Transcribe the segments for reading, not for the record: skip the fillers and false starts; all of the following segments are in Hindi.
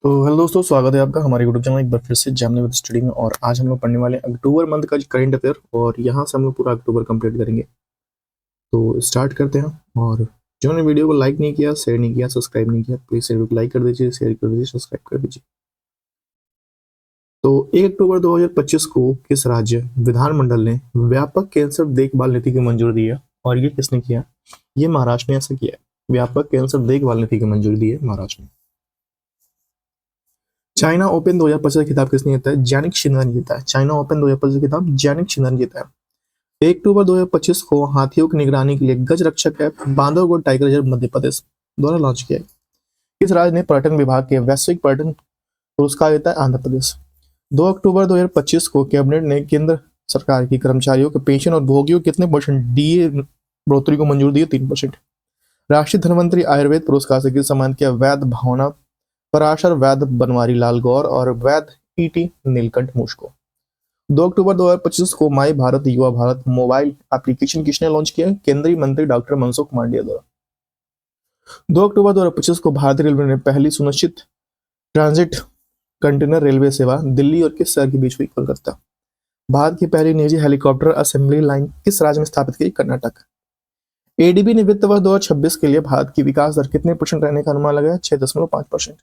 तो हेलो दोस्तों, स्वागत है आपका हमारे यूट्यूब चैनल एक बार फिर से जैमनी विद स्टडी में। और आज हम लोग पढ़ने वाले हैं अक्टूबर मंथ का करंट अफेयर और यहाँ से हम लोग पूरा अक्टूबर कंप्लीट करेंगे। तो स्टार्ट करते हैं। और जिन्होंने वीडियो को लाइक नहीं किया, शेयर नहीं किया, सब्सक्राइब नहीं किया, प्लीज वीडियो को लाइक कर दीजिए, शेयर कर दीजिए, सब्सक्राइब कर दीजिए। तो 1 अक्टूबर 2025 को किस राज्य विधानमंडल ने व्यापक कैंसर देखभाल नीति की मंजूरी दी है? और ये किसने किया? ये महाराष्ट्र ने ऐसा किया है। व्यापक कैंसर देखभाल नीति की मंजूरी दी है महाराष्ट्र ने। चाइना ओपन 2025 का खिताब किसने जीता है? जैनिक शिनर ने जीता है। चाइना ओपन 2025 का खिताब जैनिक शिनर ने जीता है। 1 अक्टूबर 2025 को हाथियों की निगरानी के लिए गज रक्षक app Bandhavgarh tiger reserve Madhya Pradesh द्वारा लॉन्च किया है। किस राज्य ने पर्यटन विभाग के वैश्विक पर्यटन पुरस्कार जीता है? आंध्र प्रदेश। 2 अक्टूबर 2025 को कैबिनेट ने केंद्र सरकार की कर्मचारियों के पेंशन और भोगियों को कितने परसेंट डीए बढ़ोतरी को मंजूरी दी? 3%। राष्ट्रीय धनवंतरी आयुर्वेद पुरस्कार से किस सम्मानित किया? वैद्य भावना पराशर, वैद्य बनवारी लाल गौर और वैद्य ईटी नीलकंठ मूष को। 2 अक्टूबर 2025 को माई भारत युवा भारत मोबाइल एप्लीकेशन किसने लॉन्च किया? केंद्रीय मंत्री डॉक्टर मनसुख मांडविया द्वारा। 2 अक्टूबर 2025 को भारतीय रेलवे ने पहली सुनिश्चित ट्रांजिट कंटेनर रेलवे सेवा दिल्ली और किस शहर के बीच हुई? कोलकाता। भारत की पहली निजी हेलीकॉप्टर असेंबली लाइन किस राज्य में स्थापित की? कर्नाटक। एडीबी ने वित्त वर्ष 2026 के लिए भारत की विकास दर कितने % रहने का अनुमान लगाया? 6.5%।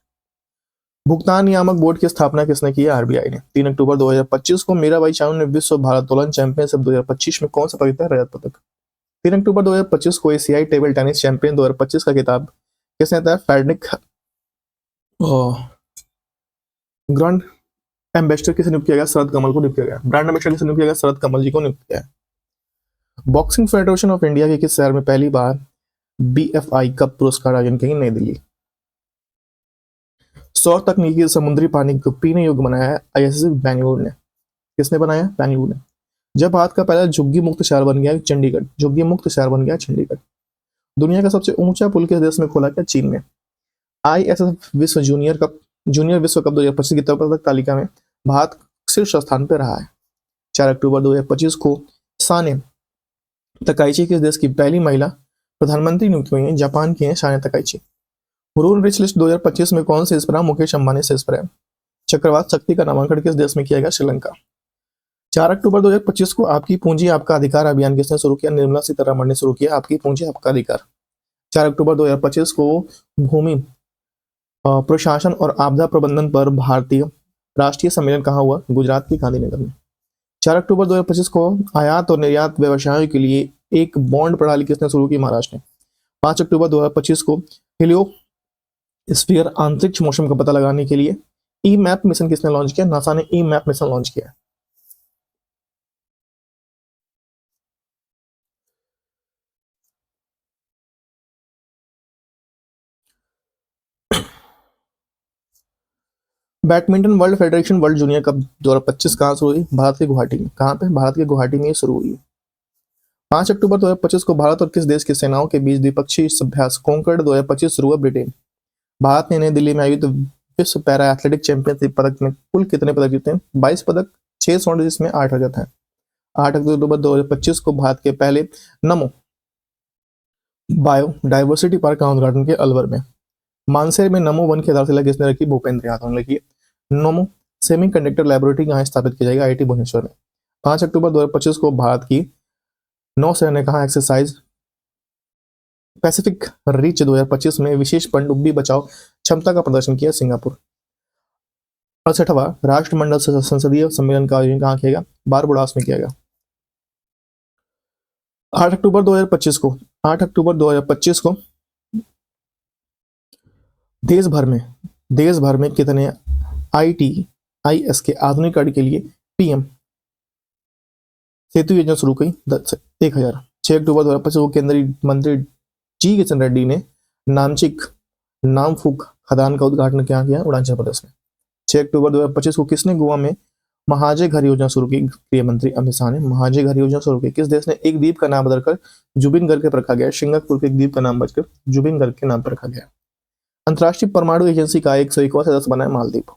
भुगतान नियामक बोर्ड की स्थापना किसने की? आरबीआई ने। 3 अक्टूबर 2025 को मीराबाई चानू ने विश्व भारोत्तोलन चैंपियनशिप 2025 में कौन सा पदक जीता? रजत पदक। 3 अक्टूबर 2025 को एशियाई टेबल टेनिस चैंपियन 2025 का खिताब किसने जीता है? फेडरिक ग्रैंड एम्बेसडर किसे नियुक्त किया गया? शरद कमल को नियुक्त किया गया। ब्रांड एम्बेसडर किसे नियुक्त किया गया? शरद कमल जी को नियुक्त किया है। बॉक्सिंग फेडरेशन ऑफ इंडिया के किस शहर में पहली बार बीएफआई कप पुरस्कार आयोजन किया? नई दिल्ली। सौर तकनीकी समुद्री पानी को पीने योग्य बनाया है आईआईएससी बेंगलुरु ने। किसने बनाया? बेंगलुरु ने। जब भारत का पहला झुग्गी मुक्त शहर बन गया चंडीगढ़। झुग्गी मुक्त शहर बन गया चंडीगढ़। दुनिया का सबसे ऊंचा पुल किस देश में खोला गया? चीन में। आईएसएफ विश्व जूनियर विश्व कप 2025 की पदक तालिका में भारत शीर्ष स्थान पर रहा है। 4 अक्टूबर 2025 को साने तकाइची किस देश की पहली महिला प्रधानमंत्री नियुक्त हुई है? जापान की है Sanae Takaichi. Hurun rich list 2025 में कौन से इस पर? मुकेश अंबानी से इस पर है। चक्रवात शक्ति का नामांकन किस देश में किया गया? श्रीलंका। 4 अक्टूबर 2025 को आपकी पूंजी आपका अधिकार अभियान किसने शुरू किया? निर्मला सीतारमण ने शुरू किया आपकी पूंजी आपका अधिकार। 4 अक्टूबर 2025 को भूमि प्रशासन और आपदा प्रबंधन पर भारतीय राष्ट्रीय सम्मेलन कहाँ हुआ? गुजरात के गांधीनगर में। 4 अक्टूबर 2025 को आयात और निर्यात व्यवसायों के लिए एक बॉन्ड प्रणाली किसने शुरू की? महाराष्ट्र ने। 5 अक्टूबर 2025 को हेलियो स्फीयर अंतरिक्ष मौसम का पता लगाने के लिए ई मैप मिशन किसने लॉन्च किया? नासा ने ई मैप मिशन लॉन्च किया। Badminton world federation world junior cup 2025 कहाँ शुरू हुई? भारत के गुवाहाटी में। कहाँ पे? भारत के गुवाहाटी में शुरू हुई। 5 अक्टूबर 2025 को भारत और किस देश की सेनाओं के बीच द्विपक्षीय अभ्यास कॉन्कर्ड 2025 शुरू हुआ? ब्रिटेन। भारत ने नई दिल्ली में आयोजित विश्व पैरा एथलेटिक चैंपियनशिप पदक में कुल कितने पदक जीते हैं? 22 पदक, 6 स्वर्ण जिसमें 8 रजत हैं। 8 अक्टूबर 2025 को भारत के पहले नमो बायो डायवर्सिटी पार्क का उद्घाटन किया अलवर में। मानसेर में नमो वन की आधारशिला किसने रखी? भूपेंद्र यादव ने रखी। नमो सेमीकंडक्टर लैबोरेटरी कहाँ स्थापित की जाएगी? आईआईटी भुवनेश्वर में। 5 अक्टूबर 2025 को भारत की नौसेना ने कहा एक्सरसाइज पैसिफिक रीच 2025 में विशेष पनडुब्बी बचाव क्षमता का प्रदर्शन किया? सिंगापुर। 68वां राष्ट्रमंडल संसदीय सम्मेलन का आयोजन कहाँ किया गया? बारबुडास में किया गया। 8 अक्टूबर 2025 को देश भर में कितने आईटीआईएस के आधुनिकीकरण के लिए पीएम सेतु योजना शुरू की? 1000। 6 अक्टूबर 2025 को केंद्रीय मंत्री जी किशन रेड्डी ने नामफुक खदान का उद्घाटन क्या किया? अरुणाचल प्रदेश में। 6 अक्टूबर 2025 को किसने गोवा में महाजय घर योजना शुरू की? गृह मंत्री अमित शाह ने महाजय घर योजना शुरू की। किस देश ने एक द्वीप का नाम बदलकर जुबिन गर्ग के रखा गया? सिंगापुर के एक द्वीप का नाम बदलकर जुबिन गर्ग के नाम पर रखा गया। अंतर्राष्ट्रीय परमाणु एजेंसी का 101वां सदस्य बना है मालदीव।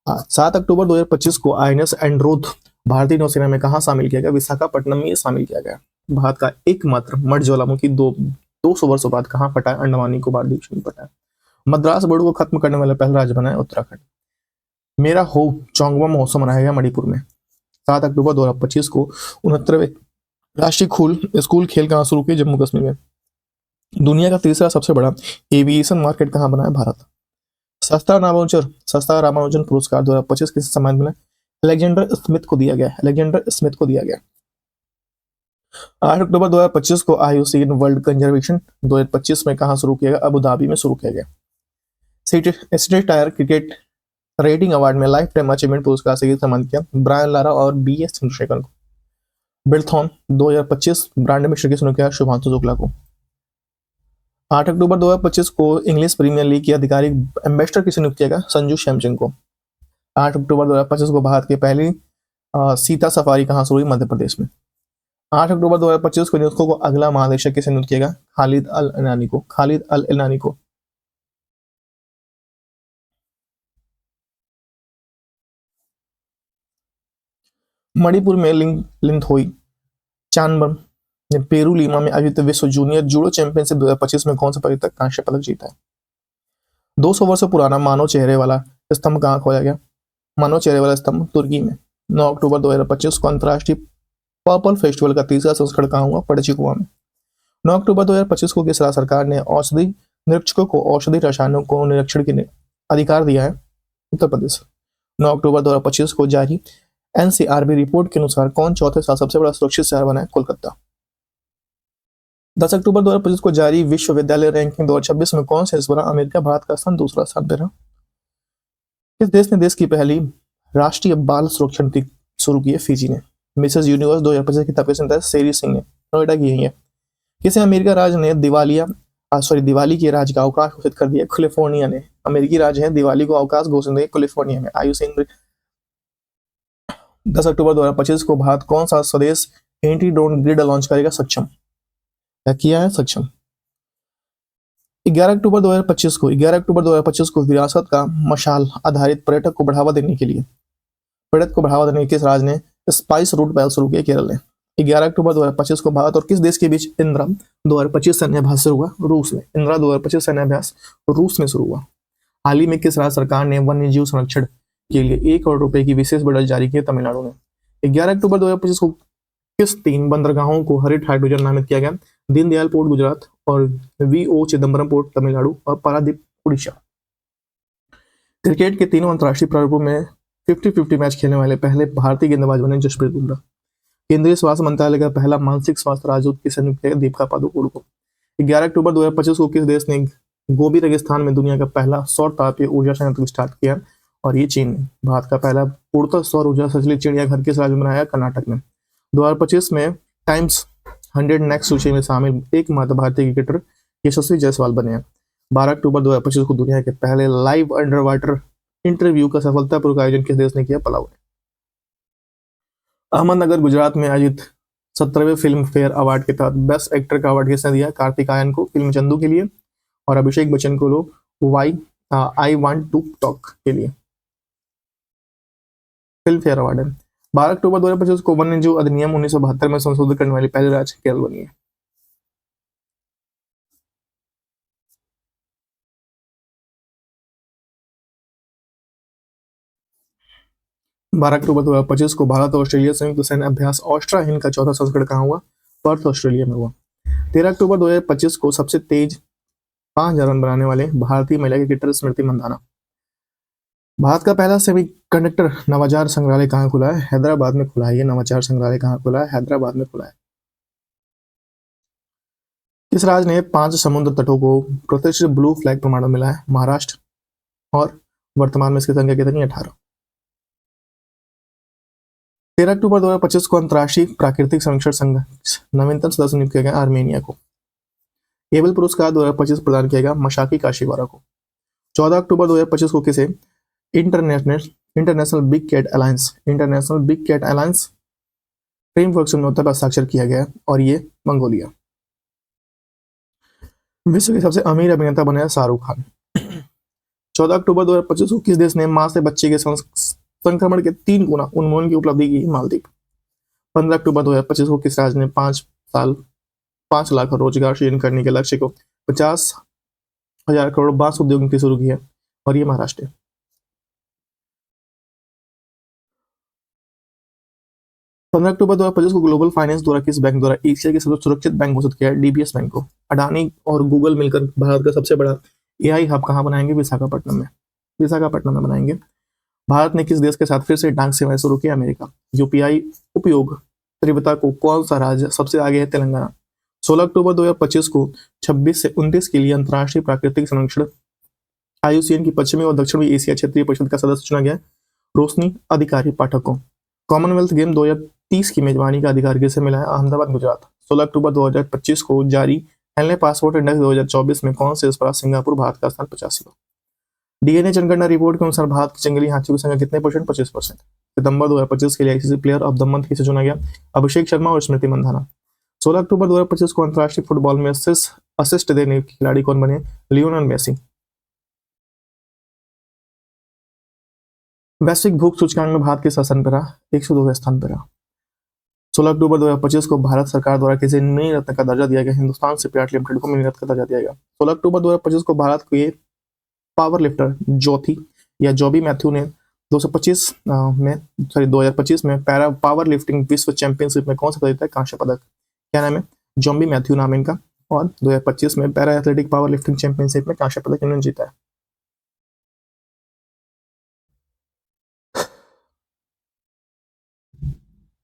7 अक्टूबर 2025 को आईएनएस एंड्रोथ भारतीय नौसेना में कहा शामिल किया गया? विशाखापट्टनम में शामिल किया गया। भारत का एकमात्र मठ ज्वालामुखी 200 वर्षों बाद कहाँ फटा है? अंडमान निकोबार द्वीप समूह में फटा है। मद्रास बोर्ड को खत्म करने वाला पहला राज्य बना है उत्तराखंड। मेरा हो चौंगवा महोत्सव मनाया गया मणिपुर में। 7 अक्टूबर 2025 को 69वें राष्ट्रीय स्कूल खेल कहाँ शुरू किए? जम्मू कश्मीर में। दुनिया का तीसरा सबसे बड़ा एविएशन मार्केट कहाँ बना है? भारत। सस्ता रामानुजन पुरस्कार 2025 किसे सम्मान मिला? अलेक्जेंडर स्मिथ को दिया गया। 8 अक्टूबर 2025 को आईयूसीएन वर्ल्ड कंजर्वेशन 2025 में कहाँ शुरू किया गया? अबू धाबी में शुरू किया गया। City tyre cricket rating award में लाइफ टाइम अचीवमेंट पुरस्कार से सम्मानित किया ब्रायन लारा और BS चंद्रशेखर को। बिल्थॉन 2025 ब्रांड एम्बेसडर किसने किया? शुभांशु शुक्ला को। 8 अक्टूबर 2025 को इंग्लिश प्रीमियर लीग के आधिकारिक एम्बेसडर किसे नियुक्त किया गया? संजू सैमसंग को। 8 अक्टूबर 2025 को भारत की पहली सीता सफारी कहाँ शुरू हुई? मध्य प्रदेश में। 8 अक्टूबर 2025 को यूनेस्को को अगला महानिदेशक किसे नियुक्त किया गया? खालिद अल इनानी को। मणिपुर में लिंथोई चानबम ने पेरू लीमा में आयोजित विश्व जूनियर जूडो चैंपियनशिप 2025 में कौन सा कांस्य पदक जीता है? 200 वर्ष पुराना मानव चेहरे वाला स्तंभ कहाँ खोया गया? मानव चेहरे वाला स्तंभ तुर्की में। 9 अक्टूबर 2025 को अंतर्राष्ट्रीय पर्पल फेस्टिवल का तीसरा संस्करण कहाँ हुआ? पणजी गोवा में। 9 अक्टूबर 2025 को किस राज्य सरकार ने औषधि निरीक्षकों को औषधि रसायनों को निरीक्षण के अधिकार दिया है? उत्तर प्रदेश। 9 अक्टूबर 2025 को जारी NCRB रिपोर्ट के अनुसार कौन चौथे साल सबसे बड़ा सुरक्षित शहर बना है? कोलकाता। 10 अक्टूबर 2025 को जारी विश्वविद्यालय रैंकिंग 2026 में कौन सा देश बना अमेरिका? भारत का स्थान दूसरा स्थान पे रहा। किस देश ने देश की पहली राष्ट्रीय बाल सुरक्षा नीति शुरू की है? फिजी ने। मिसेस यूनिवर्स 2025 की तपेश शेरी सिंह ने नोएडा की है। किसे अमेरिका राज्य ने दिवाली के राज्य का अवकाश घोषित कर दिया? कैलिफोर्निया ने। अमेरिकी राज्य है दिवाली को अवकाश घोषित किया कैलिफोर्निया में। आयुष 10 अक्टूबर 2025 को भारत कौन सा स्वदेश एंटी ड्रोन ग्रिड लॉन्च करेगा? सक्षम। क्या किया है? सक्षम। 11 अक्टूबर 2025 को विरासत का मशाल आधारित पर्यटक को बढ़ावा देने के लिए किस राज्य ने स्पाइस रूट पहल शुरू किया? केरल ने। 11 अक्टूबर 2025 को भारत और किस देश के बीच इंदिरा 2025 सैन्याभ्यास शुरू हुआ? रूस में। इंदिरा 2025 सैन्याभ्यास रूस में शुरू हुआ। हाल ही में किस राज्य सरकार ने वन्य जीव संरक्षण के लिए 1 करोड़ रुपए की विशेष बजट जारी की? तमिलनाडु ने। 11 अक्टूबर 2025 को किस 3 बंदरगाहों को हरित हाइड्रोजन नामित किया गया? दीनदयाल पोर्ट गुजरात और VO चिदम्बरम पोर्ट तमिलनाडु और पारादीप उड़ीसा। क्रिकेट के तीनों अंतर्राष्ट्रीय प्रारूपों में 50-50 मैच खेलने वाले पहले भारतीय गेंदबाज बने जसप्रीत बुमराह। केंद्रीय स्वास्थ्य मंत्रालय का पहला मानसिक स्वास्थ्य राजदूत किसे नियुक्त किया? दीपिका पादुकोण को। 11 अक्टूबर 2025 को किस देश ने गोबी रेगिस्तान में दुनिया का पहला सौर तापीय ऊर्जा संयंत्र स्टार्ट किया? और ये चीन। भारत का पहला पूर्णतः सौर ऊर्जा संचालित चिड़ियाघर किस राज्य में बनाया? कर्नाटक में। 2025 में टाइम्स 100 नेक्स्ट सूची में शामिल एकमात्र भारतीय क्रिकेटर यशस्वी जायसवाल बने हैं। 12 अक्टूबर 2025 को दुनिया के पहले लाइव अंडर वाटर इंटरव्यू का सफलतापूर्वक आयोजन किस देश ने किया? पलाऊ ने। अहमदनगर गुजरात में आयोजित 17वें फिल्म फेयर अवार्ड के तहत बेस्ट एक्टर का अवार्ड किसने दिया? कार्तिक आर्यन को फिल्म चंदू के लिए और अभिषेक बच्चन को लोग आई वांट टू टॉक के लिए फिल्म फेयर अवार्ड है। 12 अक्टूबर 2025 को वन्य जीव अधिनियम 1972 में संशोधित करने वाली पहले राज्य केरल बनी है। बारह अक्टूबर 2025 को भारत और ऑस्ट्रेलिया संयुक्त सैन्य अभ्यास ऑस्ट्रा हिंद का चौथा संस्करण कहाँ हुआ? पर्थ ऑस्ट्रेलिया में हुआ। 13 अक्टूबर 2025 को सबसे तेज 5000 रन बनाने वाले भारतीय महिला क्रिकेटर स्मृति मंदाना। भारत का पहला सेमीकंडक्टर नवाचार संग्रहालय कहाँ खुला है? हैदराबाद में खुला है। ये नवाचार संग्रहालय कहाँ खुला है? हैदराबाद में खुला है। किस राज्य ने 5 समुद्र तटों को प्रतिष्ठित ब्लू फ्लैग प्रमाण मिला है? महाराष्ट्र। और वर्तमान में इसकी संख्या कितनी? 18। 13 अक्टूबर 2025 को अंतर्राष्ट्रीय प्राकृतिक संरक्षण संघ नवीनतम सदस्य नियुक्त किया गया आर्मेनिया को। एबल पुरस्कार 2025 प्रदान किया गया मशाकी काशीवारा को। 14 अक्टूबर 2025 को किसे International Big Cat Alliance framework समझौते पर हस्ताक्षर किया गया और ये मंगोलिया। विश्व के सबसे अमीर अभिनेता बने शाहरुख खान। 14 अक्टूबर 2025 को किस देश ने मां से बच्चे के संक्रमण के 3 गुना उन्मूलन की उपलब्धि की? मालदीव। 15 अक्टूबर 2025 को किस राज्य ने 5 लाख रोजगार सृजन करने के लक्ष्य को 50 करोड़ बांस उद्योग नीति शुरू की है, और ये महाराष्ट्र है। 15 अक्टूबर 2025 को ग्लोबल फाइनेंस द्वारा किस बैंक द्वारा एशिया के सबसे सुरक्षित बैंक घोषित किया है? डीबीएस बैंक को। अडानी और गूगल मिलकर भारत का सबसे बड़ा एआई हब कहाँ बनाएंगे? विशाखापट्टनम में। विशाखापट्टनम में बनाएंगे। भारत ने किस देश के साथ फिर से डाक सेवाएं शुरू की? अमेरिका। यूपीआई उपयोग तीव्रता को कौन सा राज्य सबसे आगे है? तेलंगाना। 16 अक्टूबर 2025 को 26 से 29 के लिए अंतर्राष्ट्रीय प्राकृतिक संरक्षण आईयूसीएन की पश्चिमी और दक्षिणी एशिया क्षेत्रीय परिषद का सदस्य चुना गया। रोशनी अधिकारी पाठक को। कॉमनवेल्थ गेम 2030 की मेजबानी का अधिकार किसे मिला है? अहमदाबाद, गुजरात। 16 अक्टूबर 2025 को जारी एनले पासपोर्ट इंडेक्स 2024 में कौन से देश पर सिंगापुर भारत का स्थान 85वां। डीएनए जनगणना रिपोर्ट के अनुसार भारत की जंगली हाथियों की संख्या कितने परसेंट? 25%। सितंबर 2025 के लिए ICC player of the month किसे चुना गया? अभिषेक शर्मा और स्मृति मंधाना। 16 अक्टूबर 2025 को अंतर्राष्ट्रीय फुटबॉल में असिस्ट देने के खिलाड़ी कौन बने? Lionel Messi. वैश्विक भूख सूचकांक में भारत किस स्थान पर रहा? 102वें स्थान पर रहा। 16 अक्टूबर 2025 को भारत सरकार द्वारा किसे मिनी रत्न का दर्जा दिया गया? हिंदुस्तान शिपयार्ड लिमिटेड को मिनी रत्न का दर्जा दिया गया। 16 अक्टूबर 2025 को भारत के पावर लिफ्टर ज्योति या जॉबी मैथ्यू ने 2025 में पैरा पावर लिफ्टिंग विश्व चैंपियनशिप में कौन सा पदक जीता है? कांस्य पदक। क्या नाम है? जॉम्बी मैथ्यू नाम है इनका, और 2025 में para athletic power lifting championship में कांस्य पदक इन्होंने जीता है।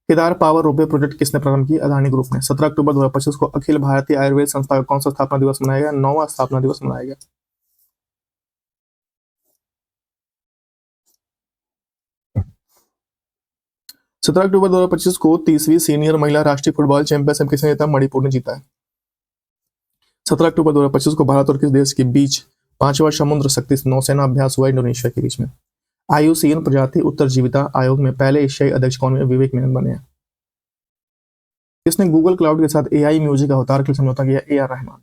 केदार पावर रोपवे प्रोजेक्ट किसने प्रारंभ की? अदानी ग्रुप ने। 17 अक्टूबर 2025 को अखिल भारतीय आयुर्वेद संस्था का कौन सा स्थापना दिवस मनाया गया? 9वां स्थापना दिवस मनाया गया। 17 अक्टूबर 2025 को 30वीं सीनियर महिला राष्ट्रीय फुटबॉल चैंपियनशिप किसने जीता? मणिपुर ने जीता है। 17 अक्टूबर 2025 को भारत और किस देश के बीच 5वां समुद्र शक्ति नौसेना अभ्यास हुआ? इंडोनेशिया के बीच में। आईयूसीएन प्रजाति उत्तरजीविता आयोग में पहले एशियाई अध्यक्ष कौन है? विवेक मेनन बने हैं। किसने गूगल क्लाउड के साथ एआई म्यूजिक अवतार के लिए समझौता किया? A R Rahman.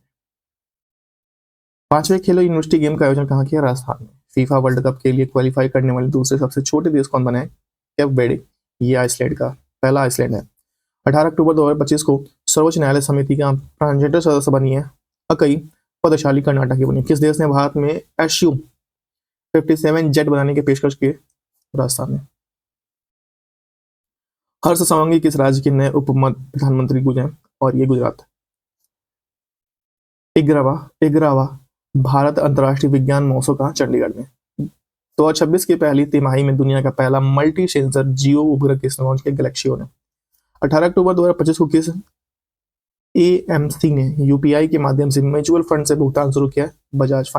5वें खेलो यूनिवर्सिटी गेम का आयोजन कहाँ किया? राजस्थान में। फीफा वर्ल्ड कप के लिए क्वालिफाई करने वाले दूसरे सबसे छोटे देश कौन बने हैं? Cap Verde. ये आइसलैंड का पहला आइसलैंड है। 18 अक्टूबर 2025 को सर्वोच्च न्यायालय समिति का ट्रांसजेंडर सदस्य बनी है अकई पदशाली कर्नाटक की बनी। किस देश ने भारत में SU-57 जेट बनाने की पेशकश की? राजस्थान ने। हर्ष सांघवी किस राज्य के नए उप प्रधानमंत्री गुजरे? और ये गुजरात। 11वां भारत अंतर्राष्ट्रीय विज्ञान महोत्सव का चंडीगढ़ में। 2026 की पहली तिमाही में दुनिया का पहला मल्टी सेंसर जियो उपग्रह किसने लॉन्च किया? गैलेक्सियो ने। 18 अक्टूबर 2025 को किस एएमसी ने यूपीआई के माध्यम से म्यूचुअल फंड से भुगतान शुरू किया? बजाज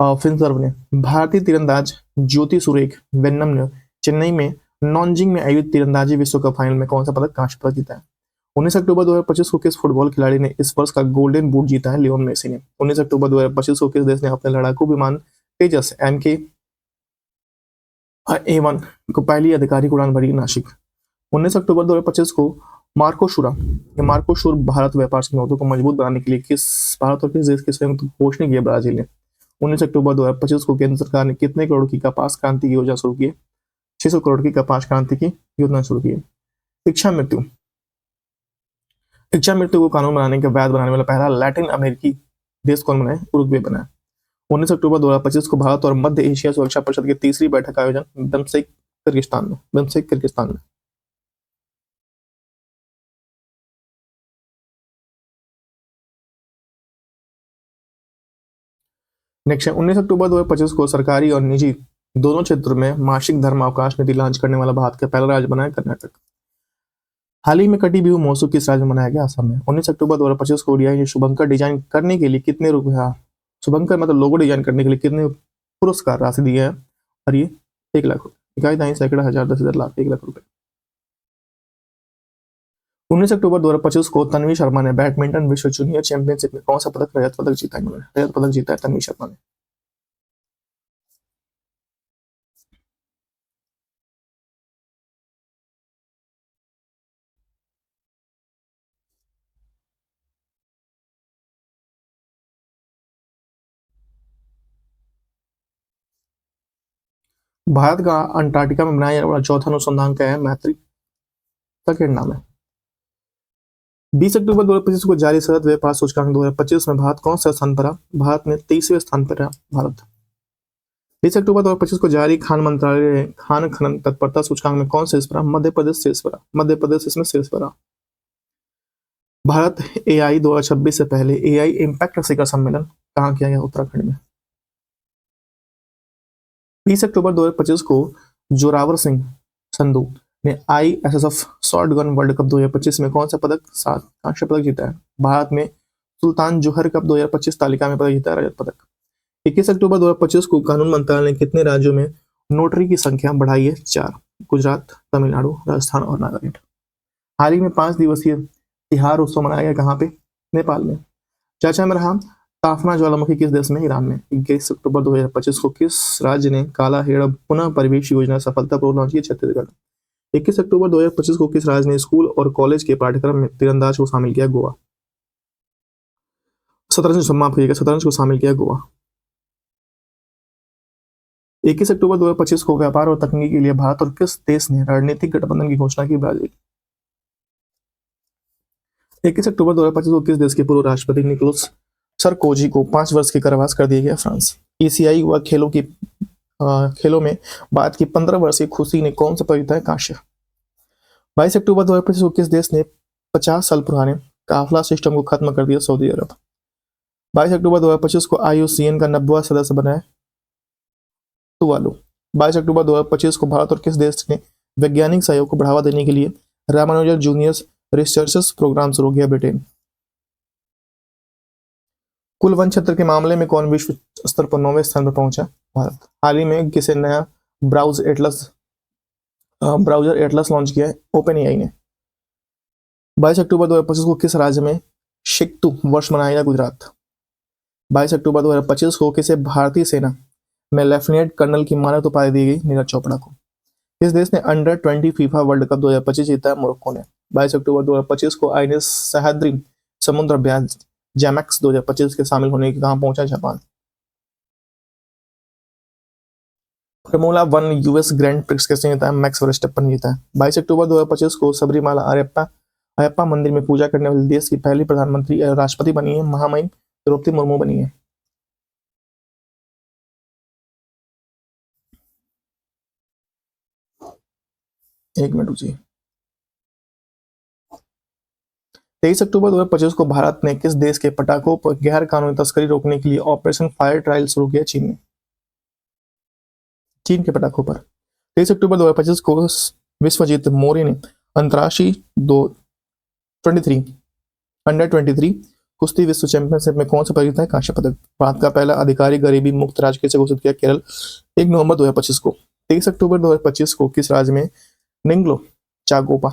फिनसर्व ने। भारतीय तीरंदाज ज्योति सुरेख वेन्नम ने चेन्नई में नॉन्जिंग में आयोजित तीरंदाजी विश्व कप फाइनल में कौन सा पदक? कांस्य पदक जीता है। 19 अक्टूबर 2025 को किस फुटबॉल खिलाड़ी ने इस वर्ष का गोल्डन बूट जीता है? लियोन मेसी ने। 19 अक्टूबर 2025 को किस देश ने अपने लड़ाकू विमान तेजस MK-A1 को पहली आधिकारिक उड़ान भरी? नासिक। 19 अक्टूबर 2025 को मार्कोशूर भारत व्यापार संबंधों को मजबूत बनाने के लिए भारत और किस देश के संयुक्त घोषणा की? ब्राजील ने। 19 अक्टूबर 2025 को केंद्र सरकार ने कितने करोड़ की कपास क्रांति की योजना शुरू की? 600 करोड़ की कपास क्रांति की योजना शुरू की। इच्छा मृत्यु को कानून बनाने के वैध बनाने वाला पहला लैटिन अमेरिकी देश कौन बना है? उरुग्वे बना है। 19 अक्टूबर 2025 को भारत और मध्य एशिया सुरक्षा परिषद की तीसरी बैठक का आयोजन बिम्स्टेक किर्गिस्तान में। नेक्स्ट है 19 अक्टूबर 2025 को सरकारी और निजी दोनों क्षेत्रों में मासिक धर्म अवकाश नीति लॉन्च करने वाला भारत का पहला राज्य बना है कर्नाटक। हाल ही में कटी बिहू महोत्सव किस राज्य में मनाया गया? असम में। 19 अक्टूबर 2025 को ओडीआई ने शुभंकर डिजाइन करने के लिए कितने रुपया शुभंकर मतलब लोगो डिजाइन करने के लिए कितने पुरस्कार राशि दिए हैं? और ये 1 लाख रुपए। इकाई दाई सैकड़ा हजार 10,000 लाख 1 लाख रुपए। 19 अक्टूबर 2025 को तन्वी शर्मा ने बैडमिंटन विश्व जूनियर चैंपियनशिप में कौन सा पदक रजत पदक जीता है? रजत पदक जीता है तन्वी शर्मा ने। भारत का अंटार्कटिका में बनाया जाने वाला चौथा अनुसंधान क्या है? मैत्री का क्या नाम है? 20 अक्टूबर 2025 को जारी सतत व्यापार सूचकांक 2025 में भारत कौन सा स्थान पर रहा? भारत में 23वें स्थान पर रहा भारत। 20 अक्टूबर 2025 को जारी खान मंत्रालय खान खनन तत्परता सूचकांक में कौन शीर्ष पर रहा? मध्य प्रदेश शीर्ष पर रहा। मध्य प्रदेश इसमें शीर्ष पर रहा। भारत एआई 2026 से पहले एआई इम्पैक्ट शिखर सम्मेलन कहाँ किया गया? उत्तराखंड में। 20 अक्टूबर 2025 को जोरावर सिंह संधू ने ISSF short gun world cup 2025 में कौन सा पदक कांस्य पदक जीता है? भारत में सुल्तान जोहर कप 2025 तालिका में पदक जीता है, रजत पदक। 21 अक्टूबर 2025 को कानून मंत्रालय ने कितने राज्यों में नोटरी की संख्या बढ़ाई है? 4। गुजरात, तमिलनाडु, राजस्थान और नागालैंड। हाल ही में 5 दिवसीय तिहार उत्सव मनाया गया कहाँ पे? नेपाल में। चर्चा में रहा ताफना ज्वालामुखी किस देश में? ईरान में। 21 अक्टूबर 2025 को किस राज्य ने काला हेड़ा पुनः परिवेश योजना सफलतापूर्वक लॉन्च की? छत्तीसगढ़। 21 अक्टूबर 2025 को किस राज्य ने स्कूल और कॉलेज के पाठ्यक्रम में तीरंदाज को शामिल किया? गोवा। शतरंज को शामिल किया गोवा। 21 अक्टूबर 2025 को व्यापार और तकनीकी के लिए भारत और किस देश ने रणनीतिक गठबंधन की घोषणा की? ब्राजील। 21 अक्टूबर 2025 को किस देश के पूर्व राष्ट्रपति निकोलस सरकोजी को 5 वर्ष के कारावास कर दिया गया? फ्रांस। एशियाई युवा खेलों में भारत की 15 वर्षीय खुशी ने कौन सा पदक जीता है? कांस्य। 22 अक्टूबर 2025 को किस देश ने 50 साल पुराने काफिला सिस्टम को खत्म कर दिया? सऊदी अरब। 22 अक्टूबर 2025 को IUCN का 90वां सदस्य बना है तुवालू। 22 अक्टूबर 2025 को भारत और किस देश ने वैज्ञानिक सहयोग को बढ़ावा देने के लिए रामानुजन जूनियर रिसर्च प्रोग्राम शुरू किया? ब्रिटेन। कुल वन क्षेत्र के मामले में कौन विश्व स्तर पर 9वें स्थान पर पहुंचा? भारत। हाल ही में किसे नया ब्राउजर एटलस लॉन्च किया है? OpenAI ने। 22 अक्टूबर 2025 को किस राज्य में शिक्तु वर्ष मनाया गया? गुजरात। 22 अक्टूबर 2025 को किसे भारतीय सेना में लेफ्टिनेंट कर्नल की मानद उपाधि दी गई? नीरज चोपड़ा को। किस देश ने अंडर-20 फीफा वर्ल्ड कप 2025 जीता है? मोरक्को ने। 22 अक्टूबर 2025 को आईएनएस सह्याद्री समुद्र अभियान जैमैक्स 2025 के शामिल होने के कहां पहुंचा? Japan. Formula 1 US grand prix किसने जीता है? मैक्स वर्स्टेपन जीता है। 22 अक्टूबर 2025 को सबरीमाला अयप्पा मंदिर में पूजा करने वाले देश की पहली प्रधानमंत्री राष्ट्रपति बनी है महामहिम द्रौपदी मुर्मू बनी है। एक मिनट रुकिए। 23 अक्टूबर 2025 को भारत ने किस देश के पटाखों पर गैर कानूनी तस्करी रोकने के लिए ऑपरेशन फायर ट्रायल शुरू किया? चीन में। चीन के पटाखों पर 23 अक्टूबर 2025 को विश्वजीत मोरे ने अंतर्राष्ट्रीय 23 कुश्ती विश्व चैंपियनशिप में कौन सा पदक जीता है? कांस्य पदक। भारत का पहला अधिकारी गरीबी मुक्त राज्य कैसे घोषित किया? केरल। 1 नवंबर 2025 को। 23 अक्टूबर 2025 को किस राज्य में निंगलो चाकोबा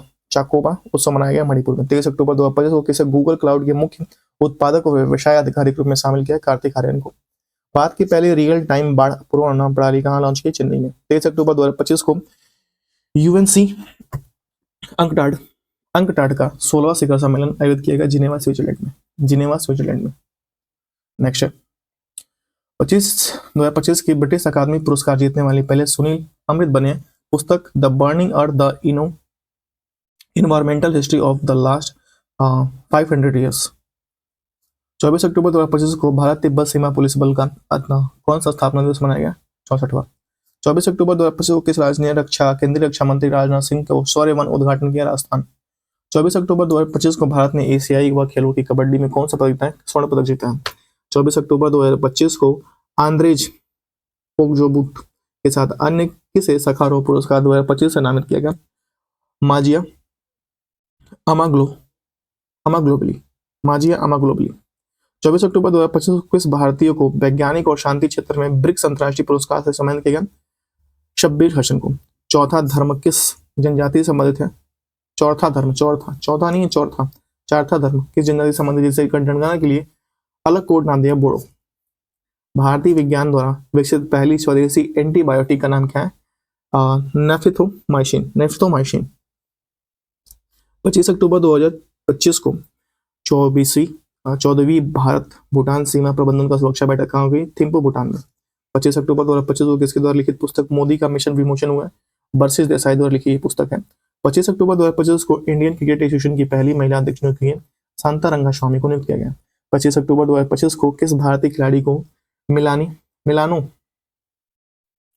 उत्सव मनाया गया? मणिपुर में। 23 अक्टूबर 2025 को किसे गूगल क्लाउड के मुख्य उत्पादक और व्यवसाय अधिकारी के रूप में शामिल किया? कार्तिक आर्यन को। भारत की पहली रियल टाइम बाढ़ पूर्वानुमान प्रणाली कहां लॉन्च की? चेन्नई में। 23 अक्टूबर 2025 को UNC अंकटाड का 16वां शिखर सम्मेलन आयोजित किया गया जिनेवा स्विट्जरलैंड में। नेक्स्ट 2025 की ब्रिटिश अकादमी पुरस्कार जीतने वाली पहले सुनील अमृत बने। पुस्तक the burning earth the environmental history of the last 500 years. 24 अक्टूबर 2025 को भारत तिब्बत सीमा पुलिस बल का कौन सा स्थापना दिवस मनाया गया? 64वां। 24 अक्टूबर 2025 को किस राज्य ने केंद्रीय रक्षा मंत्री राजनाथ सिंह को शौर्य वन उद्घाटन किया? राजस्थान। 24 अक्टूबर 2025 को भारत ने एशियाई युवा खेलों की कबड्डी में कौन सा पदक जीता है? स्वर्ण पदक जीता है। 24 अक्टूबर 2025 को आंद्रेज पोग्जोबुट के साथ अन्य किसे सखारोव पुरस्कार 2025 से नामित किया गया? माजिया अमाग्लोबली। 24 अक्टूबर 2025 को किस भारतीय को वैज्ञानिक और शांति क्षेत्र में ब्रिक्स अंतर्राष्ट्रीय पुरस्कार से सम्मानित किया गया? शब्बीर हसन को। चौथा धर्म किस जनजाति से संबंधित है? चौथा धर्म किस जनजाति से संबंधित, जिसे जनगणना के लिए अलग कोड नाम दिया? बोडो। भारतीय विज्ञान द्वारा विकसित पहली स्वदेशी एंटीबायोटिक का नाम क्या है? नेफ्थोमाइसिन। 25 अक्टूबर 2025 को 14वीं भारत भूटान सीमा प्रबंधन का सुरक्षा बैठक कहाँ हुई? थिम्पू, भूटान में। 25 अक्टूबर 2025 को किसके द्वारा लिखित पुस्तक मोदी का मिशन विमोचन हुआ है? बर्सिस देसाई द्वारा लिखी पुस्तक है। 25 अक्टूबर 2025 को इंडियन क्रिकेट एसोसिएशन की पहली महिला अध्यक्ष नियुक्त हुई है, शांता रंगास्वामी को नियुक्त किया गया। 25 अक्टूबर 2025 को किस भारतीय खिलाड़ी को मिलानो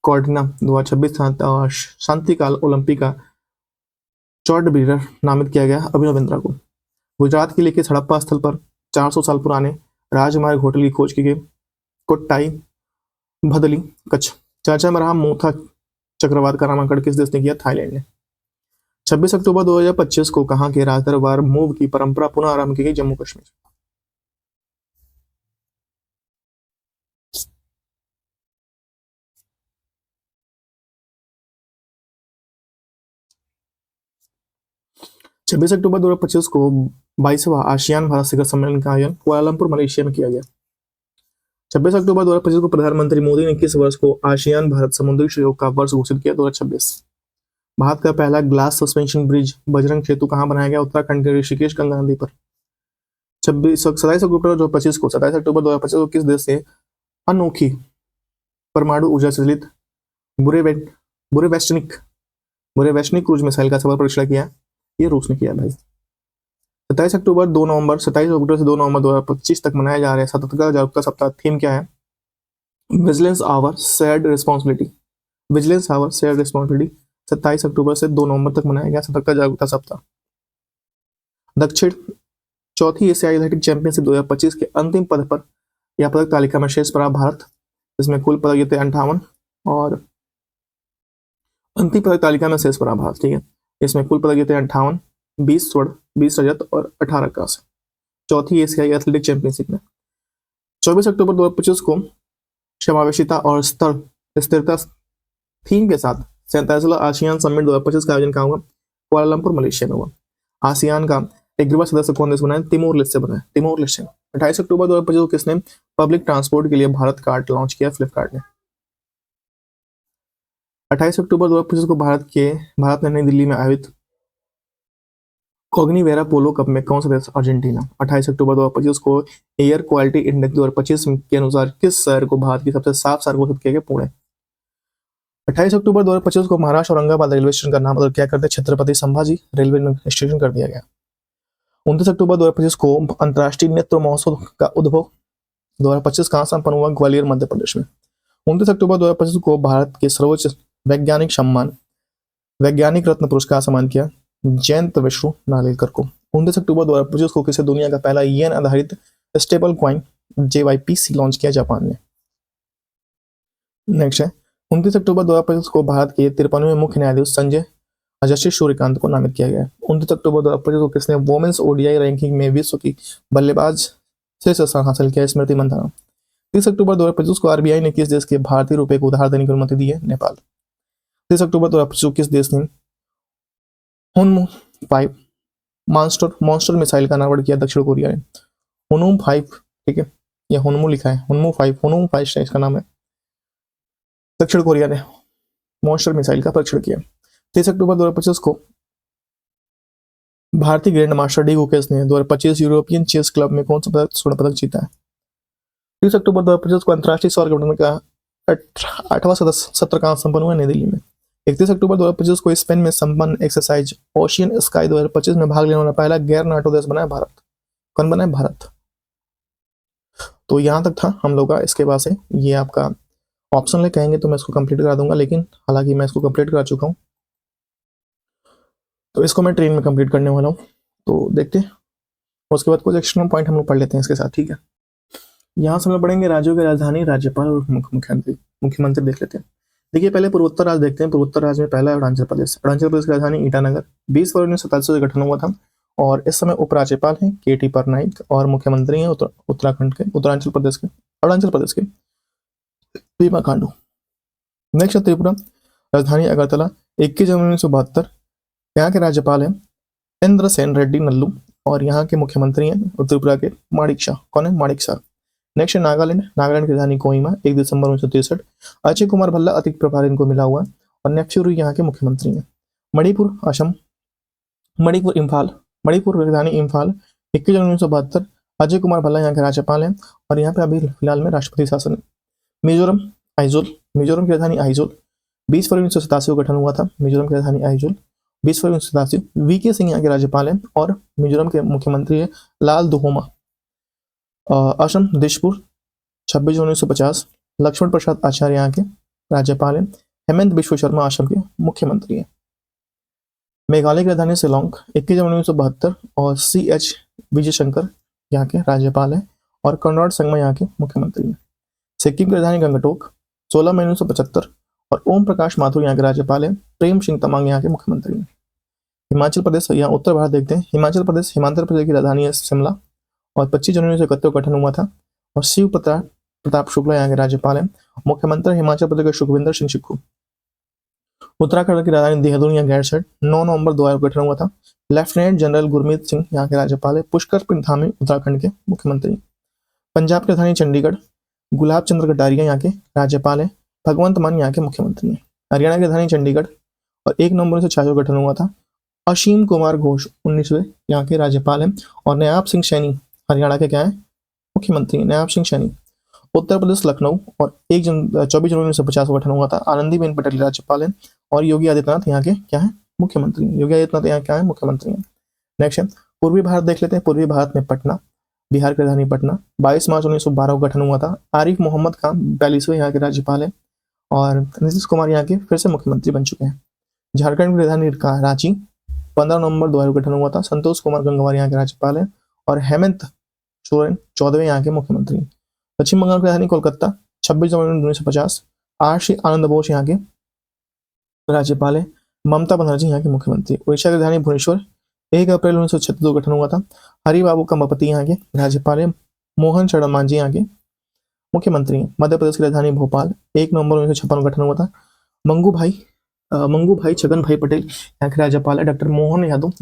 कॉर्टिना 2026 शांतिकाल ओलंपिक का चॉर्ड ब्रीडर नामित किया गया अभिनव बिंद्रा को। गुजरात के लिए किस हड़प्पा स्थल पर 400 साल पुराने राजमार्ग होटल की खोज की गई? कोट्टाई भदली कच्छ। चर्चा में रहा मोथा चक्रवात का नामकरण किस देश ने किया? थाईलैंड ने। 26 अक्टूबर 2025 को कहां के राजदरबार मूव की परंपरा पुनः आरंभ की गई? जम्मू कश्मीर। 26 अक्टूबर 2025 को 22वां आसियान भारत शिखर सम्मेलन का आयोजन कुआलालंपुर मलेशिया में किया गया। 26 अक्टूबर 2025 को प्रधानमंत्री मोदी ने किस वर्ष को आसियान भारत समुद्री सहयोग का वर्ष घोषित किया? 2026। भारत का पहला ग्लास सस्पेंशन ब्रिज बजरंग सेतु कहां बनाया गया? उत्तराखंड के ऋषिकेश गंगा नदी पर। 27 अक्टूबर 2025 को 27 अक्टूबर 2025 को किस देश से अनोखी परमाणु ऊर्जा से चलित बुरेवेस्टनिक क्रूज मिसाइल का सफल परीक्षण किया? ये रूस ने किया भाई। 27 अक्टूबर 2 नवंबर 27 अक्टूबर से 2 नवंबर 2025 तक मनाया जा रहा है सतर्कता जागरूकता सप्ताह। थीम क्या है? Vigilance our shared responsibility. Vigilance our shared responsibility 27 अक्टूबर से 2 नवंबर तक मनाया गया सतर्कता जागरूकता सप्ताह। दक्षिण चौथी एशियाई एथलेटिक चैंपियनशिप 2025 के अंतिम पद पर या पदक तालिका में शीर्ष पर रहा भारत, इसमें कुल पदक जीते 58 और अंतिम पदक तालिका में शीर्ष पर रहा भारत। ठीक है, इसमें कुल पदक जीते 58, 20 स्वर्ण, 20 रजत और 18 कांस्य। चौथी एशियाई एथलेटिक चैंपियनशिप में 24 अक्टूबर 2025 को समावेशिता और स्थिरता थीम के साथ 47वां आसियान समिट 2025 का आयोजन कहाँ हुआ? कुआलालंपुर मलेशिया में हुआ। आसियान का 11वां सदस्य कौन देश बना है? तिमोर लेस्टे बना है। Timor Leste. 28 अक्टूबर 2025 को किसने पब्लिक ट्रांसपोर्ट के लिए भारत कार्ड लॉन्च किया? फ्लिपकार्ट ने। 28 अक्टूबर 2025 को भारत ने नई दिल्ली में आयोजित कॉग्निवेरा पोलो कप में कौन सा देश? अर्जेंटीना। 28 अक्टूबर 2025 को एयर क्वालिटी इंडेक्स 2025 के अनुसार किस शहर को भारत की सबसे साफ शहर घोषित किया गया? पुणे। 28 अक्टूबर 2025 को महाराष्ट्र औरंगाबाद रेलवे स्टेशन का नाम बदल क्या करते? छत्रपति संभाजी रेलवे स्टेशन कर दिया गया। 29 अक्टूबर 2025 को अंतर्राष्ट्रीय नृत्य महोत्सव का उद्भव 2025 कहां संपन्न हुआ? ग्वालियर मध्य प्रदेश में। 29 अक्टूबर 2025 को भारत के सर्वोच्च वैज्ञानिक सम्मान वैज्ञानिक रत्न पुरस्कार सम्मान किया जयंत विश्व नागलेकर को। 29 अक्टूबर 2025 को किसे दुनिया का पहला येन आधारित स्टेबल कॉइन JYPC लॉन्च किया? जापान ने। नेक्स्ट है 29 अक्टूबर 2025 को भारत के 53वें मुख्य न्यायाधीश संजय जस्टिस सूर्यकांत को नामित किया गया। 29 अक्टूबर 2025 को किसने वोमेन्स ODI रैंकिंग में विश्व की बल्लेबाज शीर्ष स्थान हासिल किया? स्मृति मंदाना। 30 अक्टूबर 2025 को RBI ने किस देश के भारतीय रुपए को उधार देने की अनुमति दी है? नेपाल। 30 अक्टूबर 2025 को किस देश ने हुनमू 5 मॉन्स्टर मिसाइल का अनावरण किया? दक्षिण कोरिया ने। हुनमू 5, ठीक है, या हुनमू लिखा है, हुनमू 5 इसका नाम है। दक्षिण कोरिया ने मॉन्स्टर मिसाइल का परीक्षण किया। 30 अक्टूबर 2025 को भारतीय ग्रैंड मास्टर डी गुकेश ने 2025 यूरोपियन चेस क्लब में कौन सा स्वर्ण पदक जीता है? 30 अक्टूबर 2025 को अंतर्राष्ट्रीय सौर गठबंधन का 8वां सत्र कहां संपन्न हुआ? नई दिल्ली में। 31 अक्टूबर 2025 को स्पेन में संपन्न एक्सरसाइज ओशियन स्काई 2025 में भाग लेने वाला पहला गैर नाटो देश बना है भारत। कौन बना है? भारत। तो यहां तक था हम लोग का। इसके बाद से ये आपका ऑप्शन ले कहेंगे तो मैं इसको कंप्लीट करा दूंगा, लेकिन हालांकि मैं इसको कंप्लीट करा चुका हूं, तो इसको मैं ट्रेन में कंप्लीट करने वाला हूं। तो देखते हैं, उसके बाद कुछ एक्स्ट्रा पॉइंट हम लोग पढ़ लेते हैं इसके साथ। ठीक है, यहाँ से हम लोग पढ़ेंगे राज्यों की राजधानी, राज्यपाल और मुख्यमंत्री देख लेते हैं। देखिए पहले पूर्वोत्तर राज्य देखते हैं। पूर्वोत्तर राज्य में पहला है अरुणाचल प्रदेश। अरुणाचल प्रदेश की राजधानी ईटानगर। 20 फरवरी 1947 से गठन हुआ था और इस समय उपराज्यपाल हैं KT पटनायक और मुख्यमंत्री हैं उत्तराखंड के अरुणाचल प्रदेश के पेमा खांडू। नेक्स्ट त्रिपुरा, राजधानी अगरतला। 21 जनवरी 1972। यहाँ के राज्यपाल हैं इंद्रसेन रेड्डी नल्लू और यहाँ के मुख्यमंत्री हैं त्रिपुरा के माणिक शाह। कौन है? माणिक शाह। नेक्स्ट है नागालैंड की राजधानी कोहिमा। 1 दिसंबर 1963। अजय कुमार भल्ला अतिरिक्त प्रभारी इनको मिला हुआ और नेफ्यूरी यहाँ के मुख्यमंत्री हैं। मणिपुर असम। मणिपुर राजधानी इम्फाल। 21 जनवरी 1972। अजय कुमार भल्ला यहाँ के राज्यपाल हैं और यहाँ पे अभी फिलहाल में राष्ट्रपति शासन है। मिजोरम की राजधानी आइजोल। 20 फरवरी 1987 को गठन हुआ था मिजोरम की राजधानी आइजोल। 20 वीके सिंह यहाँ के राज्यपाल हैं और मिजोरम के मुख्यमंत्री है लाल दुहोमा। असम दिशपुर 26 जून 1950, लक्ष्मण प्रसाद आचार्य यहाँ के राज्यपाल हैं। हेमंत बिश्व शर्मा असम के मुख्यमंत्री हैं। मेघालय की राजधानी शिलोंग 21 जनवरी 1972 और CH विजय शंकर यहाँ के राज्यपाल हैं और कॉनराड संगमा यहाँ के मुख्यमंत्री हैं। सिक्किम की राजधानी गंगटोक 16 मई 1975 और ओम प्रकाश माथुर यहाँ के राज्यपाल हैं। प्रेम सिंह तमांग यहाँ के मुख्यमंत्री हैं। हिमाचल प्रदेश, यहाँ उत्तर भारत देखते हैं। हिमाचल प्रदेश की राजधानी है शिमला और 25 जनवरी 1971 को गठन हुआ था और शिव प्रताप शुक्ला यहाँ के राज्यपाल हैं। मुख्यमंत्री हिमाचल प्रदेश के सुखविंदर सिंह सुक्खू। उत्तराखंड की राजधानी देहरादून या गैरसैंण 9 नवंबर 2000 को गठन हुआ था। लेफ्टिनेंट जनरल गुरमीत सिंह यहाँ के राज्यपाल है। पुष्कर सिंह धामी उत्तराखंड के मुख्यमंत्री। पंजाब की राजधानी चंडीगढ़, गुलाब चंद्र कटारिया यहाँ के राज्यपाल है। भगवंत मान यहाँ के मुख्यमंत्री हैं। हरियाणा की राजधानी चंडीगढ़ और 1 नवंबर 1946 को गठन हुआ था। असीम कुमार घोष 19वें यहाँ के राज्यपाल हैं और नयाब सिंह सैनी हरियाणा के क्या है मुख्यमंत्री हैं। नयाब सिंह सैनी। उत्तर प्रदेश लखनऊ और 24 जनवरी 1950 को गठन हुआ था। आनंदीबेन पटेल राज्यपाल हैं और योगी आदित्यनाथ यहाँ के क्या है मुख्यमंत्री। योगी आदित्यनाथ यहाँ क्या है मुख्यमंत्री हैं। नेक्स्ट है पूर्वी भारत देख लेते हैं। पूर्वी भारत में पटना, बिहार की राजधानी पटना 22 मार्च 1912 को गठन हुआ था। आरिफ मोहम्मद खान 42वें यहाँ के राज्यपाल हैं और नीतीश कुमार यहाँ के फिर से मुख्यमंत्री बन चुके हैं। झारखंड की राजधानी रांची 15 नवंबर 2000 को गठन हुआ था। संतोष कुमार गंगवार यहाँ के राज्यपाल हैं और हेमंत सोरेन 14वें यहाँ के मुख्यमंत्री। पश्चिम बंगाल की राजधानी कोलकाता 26 जनवरी 1950 RC आनंद बोस यहाँ के राज्यपाल है। ममता बनर्जी यहाँ के मुख्यमंत्री। उड़ीसा की राजधानी भुवनेश्वर 1 अप्रैल 1936 को गठन हुआ था। हरि बाबू कंबापति यहाँ के राज्यपाल है। मोहन चरण मांझी यहाँ के मुख्यमंत्री हैं। मध्य प्रदेश की राजधानी भोपाल 1 नवंबर 1956 को गठन हुआ था। मंगू भाई छगन भाई पटेल यहाँ के राज्यपाल है। डॉक्टर मोहन यादव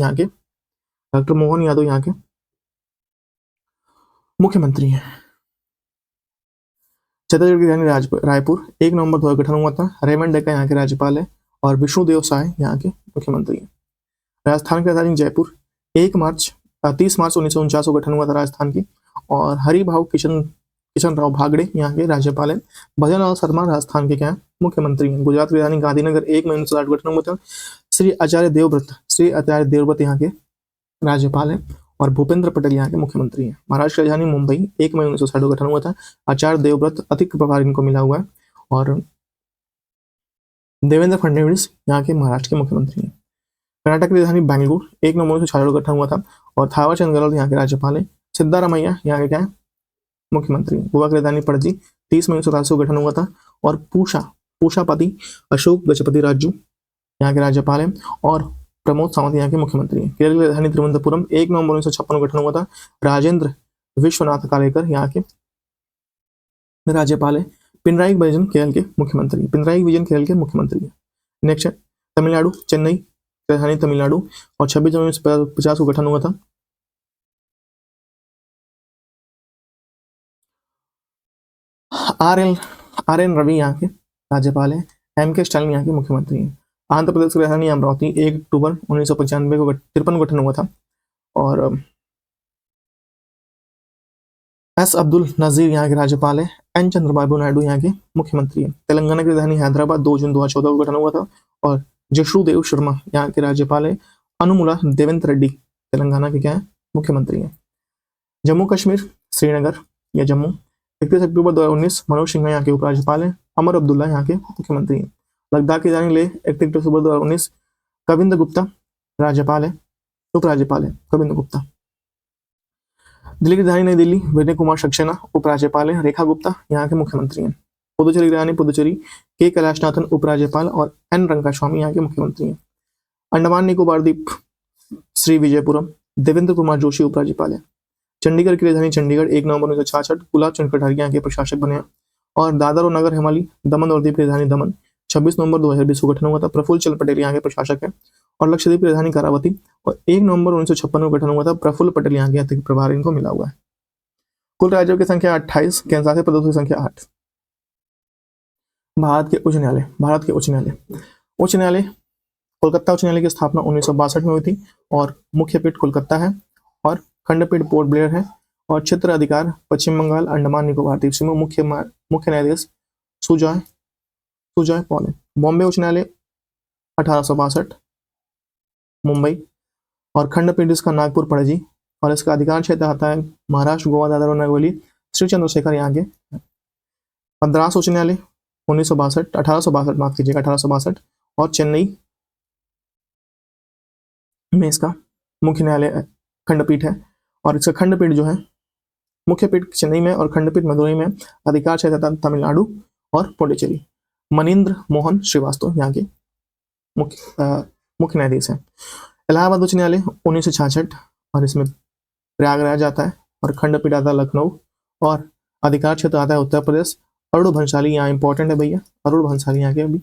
यहाँ के मुख्यमंत्री हैं। छत्तीसगढ़ की राजधानी रायपुर 1 नवंबर 2000 गठन हुआ था। रेमंड डेका यहाँ के राज्यपाल है और विष्णुदेव साय यहाँ के मुख्यमंत्री हैं। राजस्थान की राजधानी जयपुर 30 मार्च 1949 को गठन हुआ था राजस्थान की और हरिभाऊ किशन राव भागड़े यहाँ के राज्यपाल हैं। भजन लाल शर्मा राजस्थान के क्या है मुख्यमंत्री हैं। गुजरात की राजधानी गांधीनगर 1 मई 1960 को गठन हुआ था। श्री आचार्य देवव्रत यहाँ के राज्यपाल हैं और भूपेंद्र पटेल यहाँ के मुख्यमंत्री हैं। महाराष्ट्र की राजधानी मुंबई 1 मई 1960 को गठन हुआ था। आचार्य देवव्रत अधिक प्रभार इनको मिला हुआ है और देवेंद्र फडणवीस यहाँ के महाराष्ट्र के मुख्यमंत्री हैं। कर्नाटक की राजधानी बेंगलुरु 1 नवंबर 1966 को गठन हुआ था और थावर चंद गहलोत यहाँ के राज्यपाल हैं। सिद्धारमैया यहाँ के क्या है मुख्यमंत्री। गोवा की राजधानी पणजी 30 मई 1983 को गठन हुआ था और पूषापति अशोक गजपति राजू यहाँ के राज्यपाल हैं और प्रमोद सावंत यहाँ के मुख्यमंत्री हैं। केरल की राजधानी तिरुवनंतपुरम 1 नवंबर 1956 को गठन हुआ था। राजेंद्र विश्वनाथ कालेकर यहाँ के राज्यपाल है। पिनराई विजयन केरल के मुख्यमंत्री है। नेक्स्ट है तमिलनाडु, चेन्नई राजधानी तमिलनाडु और 26 जनवरी 1950 को गठन हुआ था। आर एन रवि यहाँ के राज्यपाल है। MK स्टालिन यहाँ के मुख्यमंत्री हैं। आंध्र प्रदेश की राजधानी अमरावती 1 अक्टूबर 1995 को 53 गठन हुआ था और S अब्दुल नजीर यहाँ के राज्यपाल है। N चंद्रबाबू नायडू यहाँ के मुख्यमंत्री हैं। तेलंगाना की राजधानी हैदराबाद 2 जून 2014 को गठन हुआ था और जशरुदेव शर्मा यहाँ के राज्यपाल है। अनुमुला देवेंद्र रेड्डी तेलंगाना के क्या है मुख्यमंत्री हैं। जम्मू कश्मीर श्रीनगर या जम्मू 31 अक्टूबर 2019 मनोज सिन्हा यहाँ के उपराज्यपाल हैं। अमर अब्दुल्ला यहाँ के मुख्यमंत्री हैं। लद्दाख की राजधानी लेह 31 अक्टूबर 2019 कविंद गुप्ता राज्यपाल है, उपराज्यपाल है कविंद गुप्ता। दिल्ली की राजधानी नई दिल्ली विनय कुमार सक्सेना उपराज्यपाल है। रेखा गुप्ता यहाँ के मुख्यमंत्री हैं। पुदुचेरी की राजधानी पुदुचेरी के कैलाशनाथन उपराज्यपाल और N रंगास्वामी यहाँ के मुख्यमंत्री हैं। अंडमान निकोबार द्वीप श्री विजयपुरम देवेंद्र कुमार जोशी उपराज्यपाल है। चंडीगढ़ की राजधानी चंडीगढ़ 1 नवंबर 1966 गुलाब चंद कटारिया यहाँ के प्रशासक बने और दादर और नगर हवेली दमन और दीव की राजधानी दमन 26 नवंबर 2020 को गठन हुआ था। प्रफुल्ल चंद्र पटेल यहाँ के प्रशासक है और लक्षद्वीप की राजधानी करावती और 1 नवंबर 1956 को गठन हुआ था। प्रफुल्ल पटेल यहाँ के अतिरिक्त प्रभार इनको मिला हुआ है। कुल राज्यों की संख्या 28, केंद्रशासित प्रदेशों की संख्या 8। भारत के उच्च न्यायालय कोलकाता उच्च न्यायालय की स्थापना 1962 में हुई थी और मुख्य पीठ कोलकाता है और खंडपीठ पोर्ट ब्लेयर है और क्षेत्र अधिकार पश्चिम बंगाल अंडमान निकोबार द्वीप समूह। मुख्य न्यायाधीश सुजॉय पॉल है। बॉम्बे उच्च न्यायालय 1862 मुंबई, और खंडपीठ इसका नागपुर पणजी, और इसका अधिकार क्षेत्र आता है महाराष्ट्र, गोवा, दादर और नगर हवेली, श्री चंद्रशेखर यहाँ के। मद्रास उच्च न्यायालय 1962, 1862, माफ कीजिएगा 1862, और चेन्नई में इसका मुख्य न्यायालय खंडपीठ है, और इसका खंडपीठ जो है मुख्य पीठ चेन्नई में और खंडपीठ मदुरई में, अधिकार क्षेत्र तमिलनाडु और पुडुचेरी। मनीन्द्र मोहन श्रीवास्तव यहाँ के मुख्य न्यायाधीश हैं। इलाहाबाद उच्च न्यायालय 1966, और इसमें प्रयागराज आता है, और खंडपीठ आता है लखनऊ, और अधिकार क्षेत्र आता है उत्तर प्रदेश। अरुण भंसाली यहाँ इंपॉर्टेंट है भैया, अरुण भंसाली यहाँ के अभी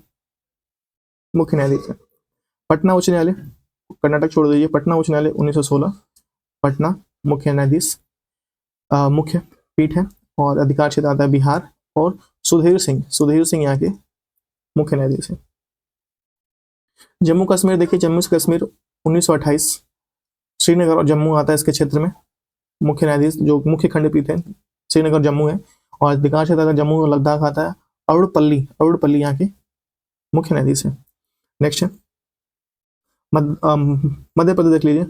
मुख्य न्यायाधीश है। पटना उच्च न्यायालय, कर्नाटक छोड़ दीजिए, पटना उच्च न्यायालय 1916, पटना मुख्य न्यायाधीश मुख्य पीठ है, और अधिकार क्षेत्र आता है बिहार, और सुधीर सिंह यहाँ के मुख्य न्यायाधीश है। जम्मू कश्मीर देखिए, जम्मू कश्मीर 1928, श्रीनगर और जम्मू आता है इसके क्षेत्र में। मुख्य न्यायाधीश जो मुख्य खंडपीठ है श्रीनगर जम्मू है, और अधिकार क्षेत्र आता है जम्मू और लद्दाख आता है। अरुणपल्ली यहाँ के मुख्य न्यायाधीश है। नेक्स्ट है मध्य प्रदेश, देख लीजिए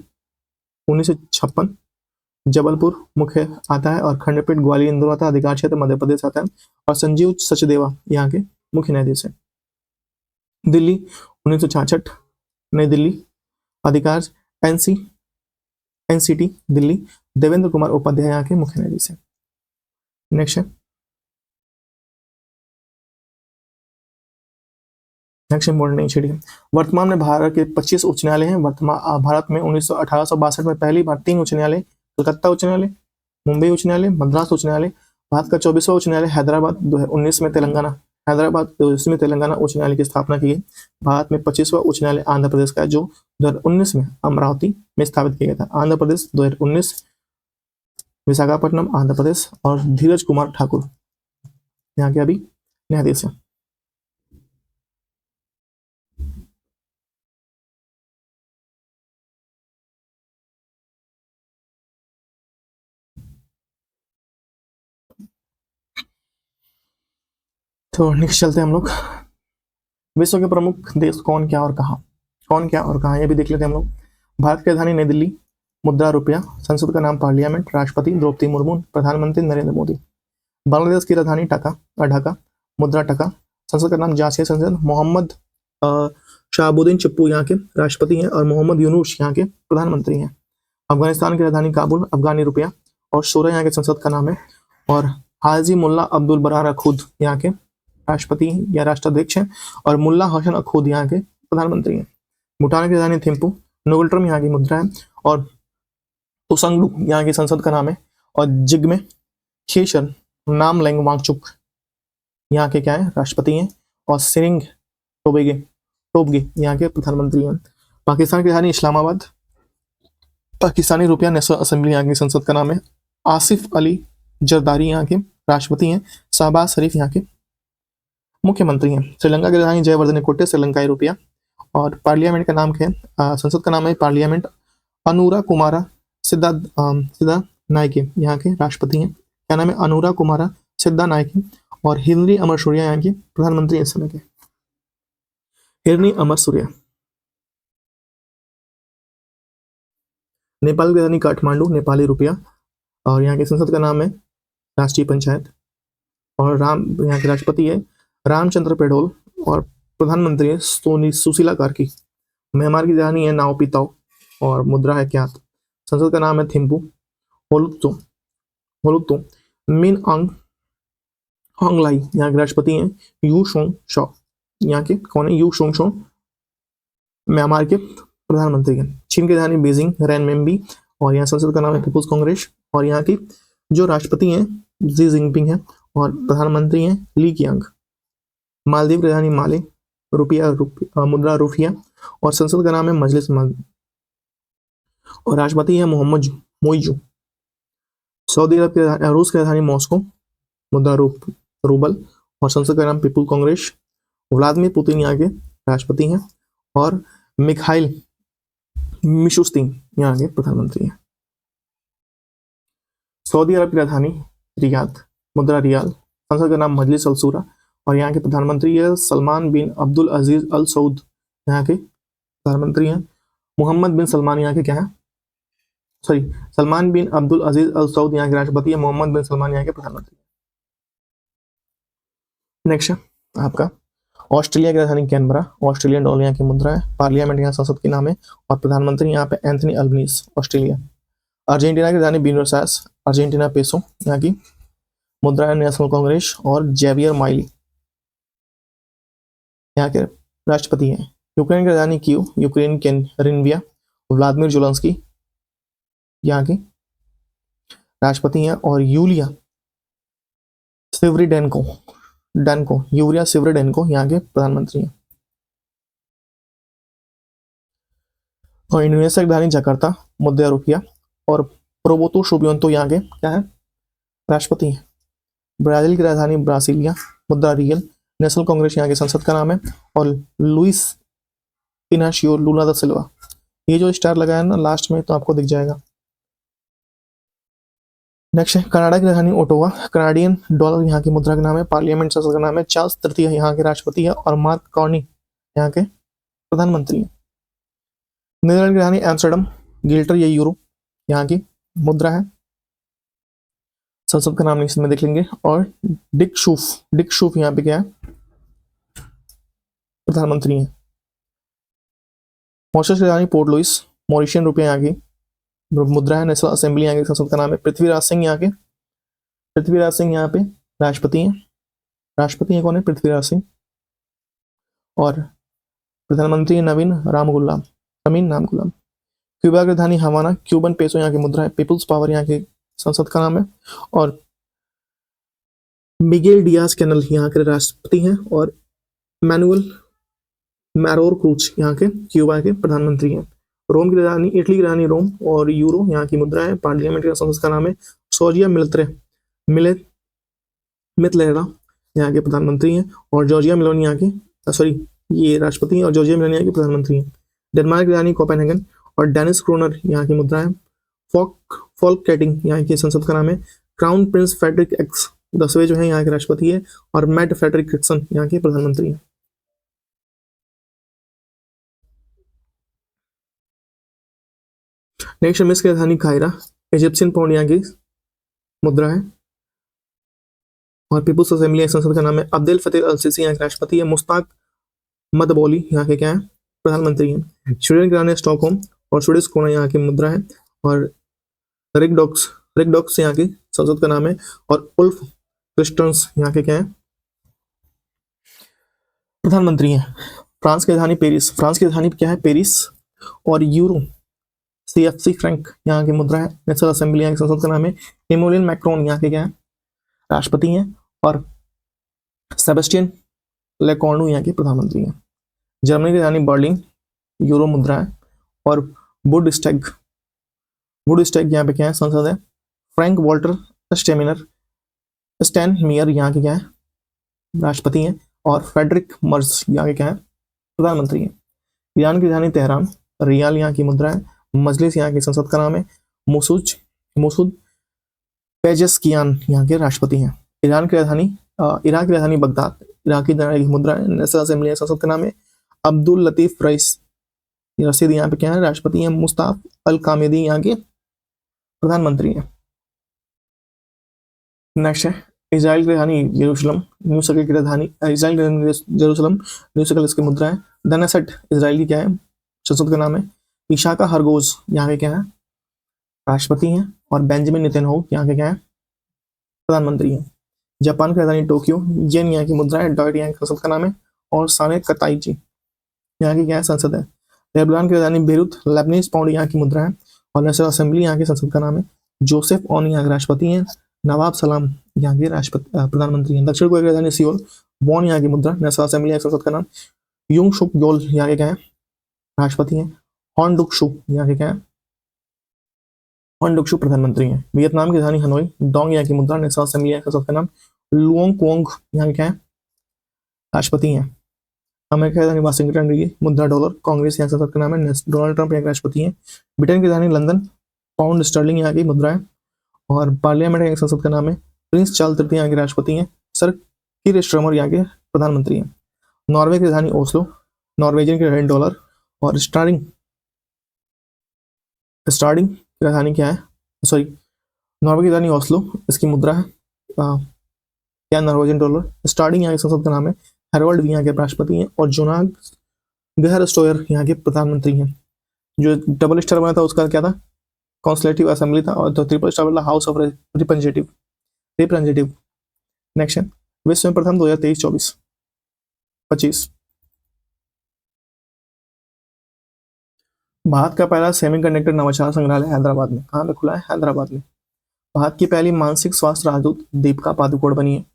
1956, जबलपुर मुख्य आता है, और खंडपीठ ग्वालियर इंदौर आता है, अधिकार क्षेत्र मध्य प्रदेश आता है, और संजीव सचदेवा यहाँ के मुख्य न्यायाधीश है। दिल्ली 1966, नई दिल्ली, अधिकार एनसीटी दिल्ली, देवेंद्र कुमार उपाध्याय यहाँ के मुख्य न्यायाधीश है। नेक्स्ट है इंपॉर्टेंट वर्तमान में भारत के 25 उच्च न्यायालय हैं। भारत में 1862 में पहली बार 3 उच्च न्यायालय, कलकत्ता उच्च न्यायालय, मुंबई उच्च न्यायालय, मद्रास उच्च न्यायालय। भारत का 24वां उच्च न्यायालय हैदराबाद 2019 में, तेलंगाना उच्च न्यायालय की स्थापना की है। भारत में 25वां उच्च न्यायालय आंध्र प्रदेश का है, जो 2019 में अमरावती में स्थापित किया गया था। आंध्र प्रदेश 2019, विशाखापट्टनम आंध्र प्रदेश, और धीरज कुमार ठाकुर यहाँ के अभी न्यायाधीश है। तो नेक्स्ट चलते हैं हम लोग, विश्व के प्रमुख देश कौन क्या और कहाँ, ये भी देख लेते हैं हम लोग। भारत की राजधानी नई दिल्ली, मुद्रा रुपया, संसद का नाम पार्लियामेंट, राष्ट्रपति द्रौपदी मुर्मू, प्रधानमंत्री नरेंद्र मोदी। बांग्लादेश की राजधानी ढाका, मुद्रा टका, संसद का नाम जातीय संसद, मोहम्मद शहाबुद्दीन चिप्पू यहाँ के राष्ट्रपति हैं, और मोहम्मद यूनुस यहाँ के प्रधानमंत्री हैं। अफगानिस्तान की राजधानी काबुल, अफगानी रुपया, और 16 यहाँ के संसद का नाम है, और हाजी मुल्ला अब्दुल बरार अखूद यहाँ के राष्ट्रपति या राष्ट्राध्यक्ष हैं, और मुल्ला हसन अखूद यहाँ के प्रधानमंत्री हैं। भूटान की राजधानी थिम्पू, नोगल्ट्रम यहाँ की मुद्रा है, और तुसंगलू यहाँ की संसद का नाम है, और जिग्मे खेसर नामलैंग वांगचुक यहाँ के क्या है राष्ट्रपति हैं, और सिरिंग टोबगे यहाँ के प्रधानमंत्री हैं। पाकिस्तान की राजधानी इस्लामाबाद, पाकिस्तानी रुपया नेशनल असेंबली यहाँ की संसद का नाम है, आसिफ अली जरदारी यहाँ के राष्ट्रपति हैं, शहबाज शरीफ यहाँ के मुख्यमंत्री हैं। श्रीलंका की राजधानी जयवर्धने कोटे, श्रीलंकाई रुपया, और पार्लियामेंट का नाम है, संसद का नाम है पार्लियामेंट, अनुरा कुमारा सिद्धा नायके यहाँ के राष्ट्रपति हैं। क्या नाम है? अनुरा कुमारा सिद्धा नायके, और हिरनी अमर सूर्या यहाँ के प्रधानमंत्री इस समय के। हिरनी अमर सूर्या। नेपाल की राजधानी काठमांडू, नेपाली रुपया, और यहाँ के संसद का नाम है राष्ट्रीय पंचायत, और यहाँ के राष्ट्रपति है रामचंद्र पेडोल, और प्रधानमंत्री है सुशीला कार्की। म्यांमार की राजधानी है नाओपिताओ, और मुद्रा है क्यात। संसद का नाम है थिम्पू। होलुत्तो मिन आंग होंगलाई यहाँ के राष्ट्रपति हैं यू शोंग शॉ, यहाँ के कौन है? यू शोंग शॉ म्यांमार के प्रधानमंत्री हैं। चीन की राजधानी बीजिंग, रेनमेंबी, और यहाँ संसद का नाम है पीपुल्स कांग्रेस, और यहाँ की जो राष्ट्रपति हैं जी जिनपिंग हैं, और प्रधानमंत्री हैं ली कियांग। मालदीव की राजधानी माले, मुद्रा रुफिया, और संसद का नाम है मजलिस मर्द, और राष्ट्रपति है मोहम्मद मोइजू। सऊदी अरब की रूस की राजधानी मॉस्को, मुद्रा रूबल, और संसद का नाम पीपुल कांग्रेस। व्लादिमीर पुतिन यहाँ के राष्ट्रपति हैं, और मिखाइल मिशुस्तिन यहाँ के प्रधानमंत्री हैं। सऊदी अरब की राजधानी रियाद, मुद्रा रियाल, संसद का नाम मजलिस अल सूरा, और यहाँ के प्रधानमंत्री है सलमान बिन अब्दुल अजीज अल सऊद यहाँ के प्रधानमंत्री हैं। मोहम्मद बिन सलमान यहाँ के क्या है, सॉरी, सलमान बिन अब्दुल अजीज अल सऊद यहाँ के राष्ट्रपति है, मोहम्मद बिन सलमान यहाँ के प्रधानमंत्री। नेक्स्ट है आपका ऑस्ट्रेलिया की राजधानी कैनबरा, ऑस्ट्रेलियन डॉलर यहाँ की मुद्रा है, पार्लियामेंट यहाँ संसद के नाम है, और प्रधानमंत्री यहाँ पे एंथनी अल्बनीज ऑस्ट्रेलिया। अर्जेंटीना की राजधानी ब्यूनस आयर्स, अर्जेंटीना पेसो यहाँ की मुद्रा है, नेशनल कांग्रेस, और जेवियर माइली यहाँ के राष्ट्रपति हैं। यूक्रेन की राजधानी कीव, यूक्रेन के रिनविया, व्लादिमीर जोलेंस्की यहाँ के राष्ट्रपति हैं, और यूलिया सिवरीडेनको यूरिया सिवरीडेनको यहाँ के प्रधानमंत्री हैं। और इंडोनेशिया की राजधानी जकार्ता, मुद्रा रुपया, और प्रोबोतो सुबियांतो यहाँ के क्या है, राष्ट्रपति हैं। ब्राजील की राजधानी ब्रासिलिया, मुद्रा रियल, नेशनल कांग्रेस यहाँ के संसद का नाम है, और लुइस इनाशियो लूला दा सिल्वा। ये जो स्टार लगा है ना लास्ट में तो आपको दिख जाएगा। नेक्स्ट है कनाडा की राजधानी ओटावा, कनाडियन डॉलर यहाँ की मुद्रा का नाम है, पार्लियामेंट संसद का नाम है, चार्ल्स तृतीय यहाँ के राष्ट्रपति है, और मार्क कार्नी यहाँ के प्रधानमंत्री हैं। नीदरलैंड की राजधानी एम्स्टर्डम, गिल्टर या यूरो यहाँ की मुद्रा है, संसद का नाम इसमें देख लेंगे, और डिक शूफ यहाँ पे क्या है, प्रधानमंत्री हैं। मॉरिशस की राजधानी पोर्ट लुइस, मॉरिशियन रुपया यहाँ की मुद्रा है, नेशनल असेंबली यहाँ की संसद का नाम है, पृथ्वीराज सिंह यहाँ पे राष्ट्रपति हैं। राष्ट्रपति हैं कौन है, पृथ्वीराज सिंह, और प्रधानमंत्री है नवीन रामगुलाम। क्यूबा की राजधानी हवाना, क्यूबन पेसो यहाँ की मुद्रा है, पीपुल्स पावर यहाँ के संसद का नाम है, और मिगेल डियाज कैनल यहाँ के राष्ट्रपति हैं, और मैनुअल मैरोर क्रूज यहाँ के क्यूबा के प्रधानमंत्री हैं। रोम की राजधानी, इटली की राजधानी रोम, और यूरो यहाँ की मुद्रा है, पार्लियामेंट का संसद का नाम है, सोजिया मितलेरा यहाँ के प्रधानमंत्री हैं, और जॉर्जिया मेलोनी यहाँ के ये राष्ट्रपति हैं, और जॉर्जिया मेलोनी यहाँ के प्रधानमंत्री हैं। डेनमार्क की राजधानी कोपेनहेगन, और डेनिस क्रोनर यहाँ की मुद्रा है, फोल्ककेटिंग यहाँ के संसद का नाम है, क्राउन प्रिंस फ्रेडरिक एक्स 10वें जो है यहाँ के राष्ट्रपति है, और मैट फ्रेडरिकसन यहाँ के प्रधानमंत्री हैं। नेक्स्ट मिस्र की राजधानी कायरा, इजिप्शियन पाउंड यहाँ की मुद्रा है, और पीपुल्स असेंबली संसद का नाम है, अब्देल फतेह अल सीसी यहाँ के राष्ट्रपति है, मुश्ताक मदबौली यहाँ के क्या है, प्रधानमंत्री हैं। स्वीडन की राजधानी स्टॉकहोम, और स्वीडिश क्रोना यहाँ की मुद्रा है, और रिकडॉक्स यहाँ की संसद का नाम है, और उल्फ क्रिस्टन्स यहाँ के क्या है, प्रधानमंत्री हैं। फ्रांस की राजधानी क्या है, पेरिस, और यूरो CFC फ्रैंक यहाँ की मुद्रा है, नेशनल असेंबली यहाँ की संसद का नाम है, इमोलियन मैक्रोन यहाँ के क्या है, राष्ट्रपति हैं, और सेबेस्टियन लेकॉर्नु यहाँ के प्रधानमंत्री हैं। जर्मनी की राजधानी बर्लिन, यूरो मुद्रा है, और बुंडेस्टैग यहाँ पे क्या है, संसद है, फ्रैंक वॉल्टर स्टैनमियर यहाँ के क्या है, राष्ट्रपति हैं, और फेडरिक मर्ज यहाँ के क्या है, प्रधानमंत्री हैं। ईरान की राजधानी तेहरान, रियाल यहाँ की मुद्रा है, मजलिस यहाँ की संसद का नाम है, मसूद पेजेस्कियान यहाँ के राष्ट्रपति हैं। इराक की राजधानी बगदाद, इराकी मुद्रा है, नेशनल असेंबली संसद का नाम है, अब्दुल लतीफ रशीद यहाँ पे क्या है, राष्ट्रपति हैं। मुस्ताफ अल कामेदी यहाँ के प्रधानमंत्री हैं। नेक्स्ट है इजराइल की राजधानी यरूशलेम, न्यू सर्कल की राजधानी इजराइल की राजधानी जेरूशलेम, न्यू सर्कल इसकी मुद्रा है। दनेसेट इजराइल की क्या है, संसद का नाम है। इशाका हरगोज यहाँ के क्या है, राष्ट्रपति हैं। और बेंजामिन नेतन्याहू यहाँ के क्या है, प्रधानमंत्री हैं। जापान की राजधानी टोक्यो, येन यहाँ की मुद्रा है। डॉट यहाँ की संसद का नाम है। और साने कताइची यहाँ की क्या है, संसद है। लेबनान की राजधानी बेरूत, लेबनीज पाउंड यहाँ की मुद्रा है। और नेशनल असेंबली यहाँ की संसद का नाम है। जोसेफ ऑन यहाँ के राष्ट्रपति हैं। नवाब सलाम यहाँ के राष्ट्रपति प्रधानमंत्री हैं। दक्षिण कोरिया की राजधानी सियोल, वॉन यहाँ की मुद्रा, नेशनल असेंबली संसद का नाम। युंग शुक योल यहाँ के क्या है, राष्ट्रपति हैं। हॉन डुक शू यहाँ के क्या है, हॉन डुक शू प्रधानमंत्री हैं। वियतनाम की राजधानी हनोई, डोंग यहाँ की मुद्रा, नेशनल असेंबली संसद का नाम। लुओंग क्वोंग यहाँ के क्या है, राष्ट्रपति हैं। अमेरिका की राजधानी वाशिंगटन डीसी, मुद्रा डॉलर, कांग्रेस यहाँ संसद का नाम है। डोनाल्ड ट्रंप यहाँ के राष्ट्रपति हैं। ब्रिटेन की राजधानी लंदन, पाउंड स्टर्लिंग यहाँ की मुद्रा है। और पार्लियामेंट यहाँ संसद का नाम है। प्रिंस चार्ल्स तृतीय यहाँ के राष्ट्रपति हैं। सर कीर स्टारमर यहाँ के प्रधानमंत्री हैं। नॉर्वे की राजधानी ओस्लो, नॉर्वेजियन की राजधानी डॉलर। और स्टारिंग स्टार्टिंग की राजधानी क्या है, सॉरी, नॉर्वे की राजधानी ऑस्लो, इसकी मुद्रा है क्या, नॉर्वेजियन डॉलर। स्टार्टिंग यहाँ के संसद का नाम है, हेरोल्ड भी यहाँ के राष्ट्रपति हैं, और जोनाग गहर स्टोयर यहाँ के प्रधानमंत्री हैं। जो डबल स्टार बना था उसका क्या था, कॉन्सुलेटिव असेंबली था, और जो ट्रिपल स्टार वाला house of representative representative. Next है विश्व में प्रथम 2023-24-25। भारत का पहला सेमीकंडक्टर नवाचार संग्रहालय हैदराबाद में, कहाँ पे खुला है, हैदराबाद में। भारत की पहली मानसिक स्वास्थ्य राजदूत दीपिका पादुकोण बनी है।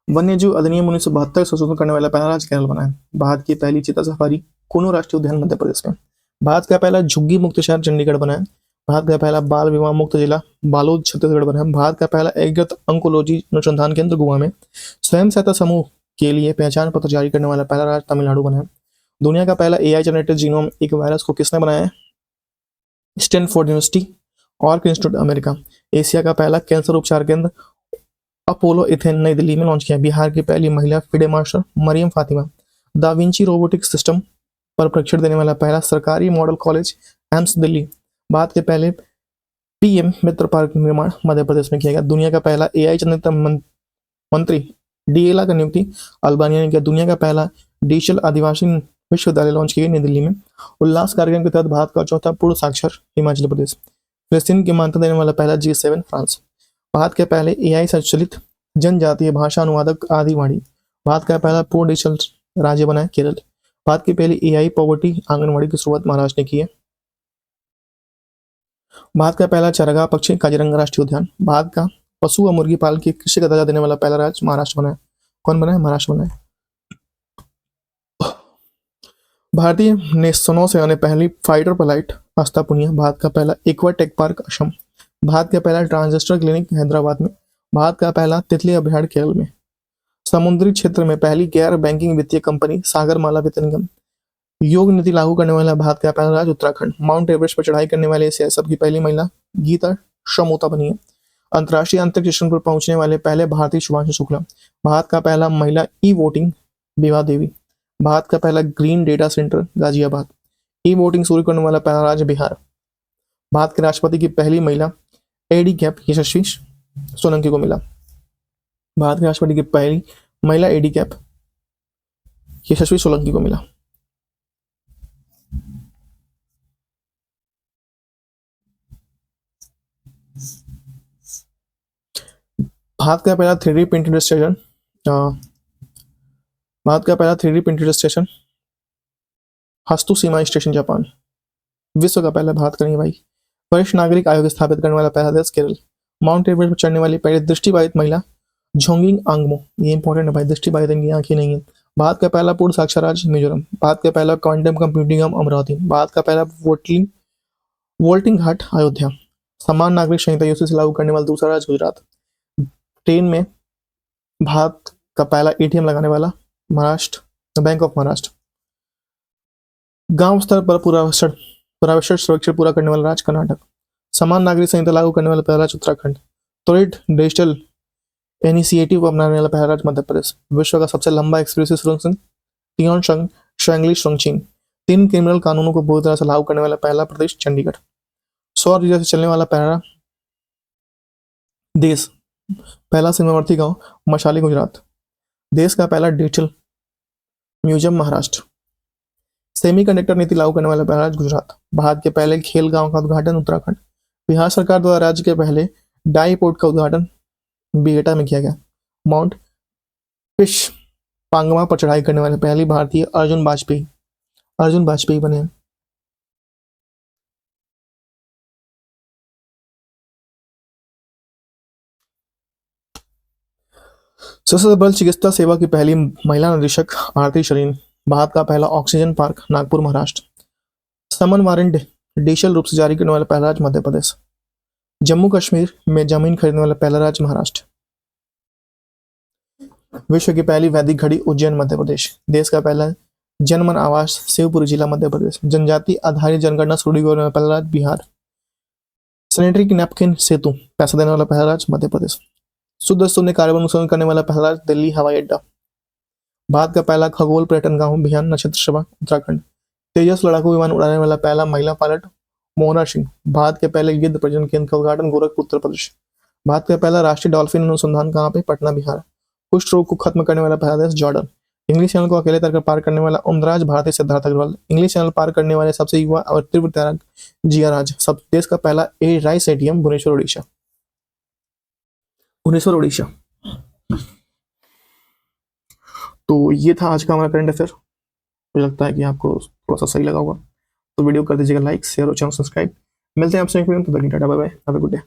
वन्यजीव अधिनियम 1972 संशोधन करने वाला पहला राज्य केरल बना है। भारत की पहली चीता सफारी कुनो राष्ट्रीय उद्यान मध्य प्रदेश में। भारत का पहला झुग्गी मुक्त शहर चंडीगढ़ बना है। भारत का पहला बाल विवाह मुक्त जिला बालोद छत्तीसगढ़ बना है। भारत का पहला एकीकृत अंकोलॉजी अनुसंधान केंद्र गोवा में। स्वयं सहायता समूह के लिए पहचान पत्र जारी करने वाला पहला राज्य तमिलनाडु बना है। दुनिया का पहला एआई जनरेटेड जीनोम एक वायरस को किसने बनाया है, Stanford University, Arc Institute America. Asia का पहला कैंसर उपचार केंद्र अपोलो इथेन नई दिल्ली में लॉन्च किया। बिहार की पहली महिला FIDE master Maryam Fatima. Da Vinci robotic system पर प्रशिक्षण देने वाला पहला सरकारी model college AIIMS Delhi. Bharat के पहले पीएम मित्र पार्क निर्माण मध्य प्रदेश में किया गया। दुनिया का पहला एआई चंद्रित मंत्री डीएला का नियुक्ति अल्बानिया ने किया। दुनिया का पहला डिजिटल आदिवासी विश्वविद्यालय लॉन्च किया नई दिल्ली में। उल्लास कार्यक्रम के तहत भारत का चौथा पूर्ण साक्षर हिमाचल प्रदेश। फिलिस्तीन की मान्यता देने वाला पहला G7 फ्रांस। भारत के पहले एआई संचालित जनजातीय भाषा अनुवादक आदिवाणी। भारत का पहला पूर्ण डिजिटल राज्य बना है केरल। भारत की पहली एआई पॉवर्टी आंगनवाड़ी की शुरुआत महाराष्ट्र ने की है। भारत का पहला चारागाह पक्षी काजीरंगा राष्ट्रीय उद्यान। भारत का पशु व मुर्गी पालन की कृषि का दर्जा देने वाला पहला राज्य महाराष्ट्र बना है। कौन बना है, महाराष्ट्र बना है। भारतीय नौसेना ने पहली फाइटर पायलट आस्था पुनिया। भारत का पहला aqua tech park Assam. Bharat का पहला ट्रांजिस्टर क्लिनिक हैदराबाद में। भारत का पहला तितली अभयारण्य केरल में। समुद्री क्षेत्र में पहली गैर बैंकिंग वित्तीय कंपनी सागरमाला वित्त निगम। योग नीति लागू करने वाला भारत का पहला राज्य उत्तराखंड। माउंट एवरेस्ट पर चढ़ाई करने वाले एशिया सबकी पहली महिला गीता शमोता बनी है। अंतर्राष्ट्रीय अंतरिक्ष स्टेशन पर पहुंचने वाले पहले भारतीय शुभांशु शुक्ला। भारत का पहला महिला ई वोटिंग विभा देवी। भारत का पहला green data centre Ghaziabad. E voting शुरू करने वाला पहला राज्य बिहार। भारत के राष्ट्रपति की पहली महिला एडी कैप यशस्वी सोलंकी को मिला। भारत के राष्ट्रपति की पहली महिला एडी कैप यशस्वी सोलंकी को मिला। भारत का पहला 3D प्रिंटेड स्टेशन भारत का पहला 3D printed station Hatsushima station Japan. विश्व का पहला भारत का नहीं भाई वरिष्ठ नागरिक आयोग स्थापित करने वाला पहला देश केरल। माउंट एवरेस्ट पर चढ़ने वाली पहली दृष्टिबाधित महिला झोंगिंग आंगमो। ये इंपॉर्टेंट है भाई, दृष्टिबाधित इनकी आंखें नहीं है। भारत का पहला पूर्ण साक्षर राज्य मिजोरम। भारत का पहला क्वांटम कंप्यूटिंग अमरावती। भारत का पहला वोल्टिंग घाट अयोध्या। समान नागरिक संहिता यूसी से लागू करने वाला दूसरा राज्य गुजरात। ट्रेन में भारत का पहला एटीएम लगाने वाला महाराष्ट्र, बैंक ऑफ महाराष्ट्र। गांव स्तर पर पुरावश्यक सुरक्षा पूरा करने वाला राज्य कर्नाटक। समान नागरिक संहिता लागू करने वाला पहला राज्य उत्तराखंड। त्वरित डिजिटल इनिशिएटिव अपनाने वाला पहला राज्य मध्य प्रदेश। विश्व का सबसे लंबा एक्सप्रेसिव सुरंग तियोंशंग शंगली सुरंगचिन। 3 क्रिमिनल कानूनों को पूरी तरह से लागू करने वाला पहला प्रदेश चंडीगढ़। सौर ऊर्जा से चलने वाला पहला देश, पहला सीमावर्ती गांव मशाली गुजरात। देश का पहला डिजिटल म्यूजियम महाराष्ट्र। सेमीकंडक्टर नीति लागू करने वाला पहला राज्य गुजरात। भारत के पहले खेल गांव का उद्घाटन उत्तराखंड। बिहार सरकार द्वारा राज्य के पहले डाई पोर्ट का उद्घाटन बिहटा में किया गया। माउंट पिश पांगमा पर चढ़ाई करने वाले पहली भारतीय अर्जुन वाजपेयी बने। सशस्त्र बल चिकित्सा सेवा की पहली महिला निदेशक आरती शरीन। भारत का पहला ऑक्सीजन पार्क नागपुर महाराष्ट्र। समन वारंट डिजिटल रूप से जारी करने वाला पहला राज्य मध्य प्रदेश। जम्मू कश्मीर में जमीन खरीदने वाला पहला राज्य महाराष्ट्र। विश्व की पहली वैदिक घड़ी उज्जैन मध्य प्रदेश। देश का पहला जनमन आवास शिवपुरी जिला मध्य प्रदेश। जनजाति आधारित जनगणना शुरू करने वाला पहला राज्य बिहार। सैनिटरी नैपकिन सेतु पैसा देने वाला पहला राज्य मध्य प्रदेश। शुद्ध शून्य कार्बन अनुसरण करने वाला पहला राज्य दिल्ली हवाई अड्डा। भारत का पहला खगोल पर्यटन गांव बिहान नक्षत्र सभा उत्तराखंड। तेजस लड़ाकू विमान उड़ाने वाला पहला महिला पायलट मोहना सिंह। भारत के पहले गिद्ध प्रजनन केंद्र का उद्घाटन गोरखपुर उत्तर प्रदेश। भारत का पहला राष्ट्रीय डॉल्फिन अनुसंधान कहाँ पे? पटना बिहार। कुष्ठ रोग को खत्म करने वाला पहला देश जॉर्डन। इंग्लिश चैनल को अकेले तैरकर पार करने वाला उमराज भारतीय सिद्धार्थ अग्रवाल। इंग्लिश चैनल पार करने वाले सबसे युवा और तीव्र तैराक जिया राज। सब देश का पहला air rice ATM Bhubaneswar Orissa. Bhubaneswar Orissa. तो ये था आज का हमारा करंट अफेयर। मुझे लगता है कि आपको थोड़ा सा सही लगा होगा, तो वीडियो कर दीजिएगा लाइक, शेयर और चैनल सब्सक्राइब। मिलते हैं आपसे एक वीडियो में, तब तक tata bye bye, have a good day.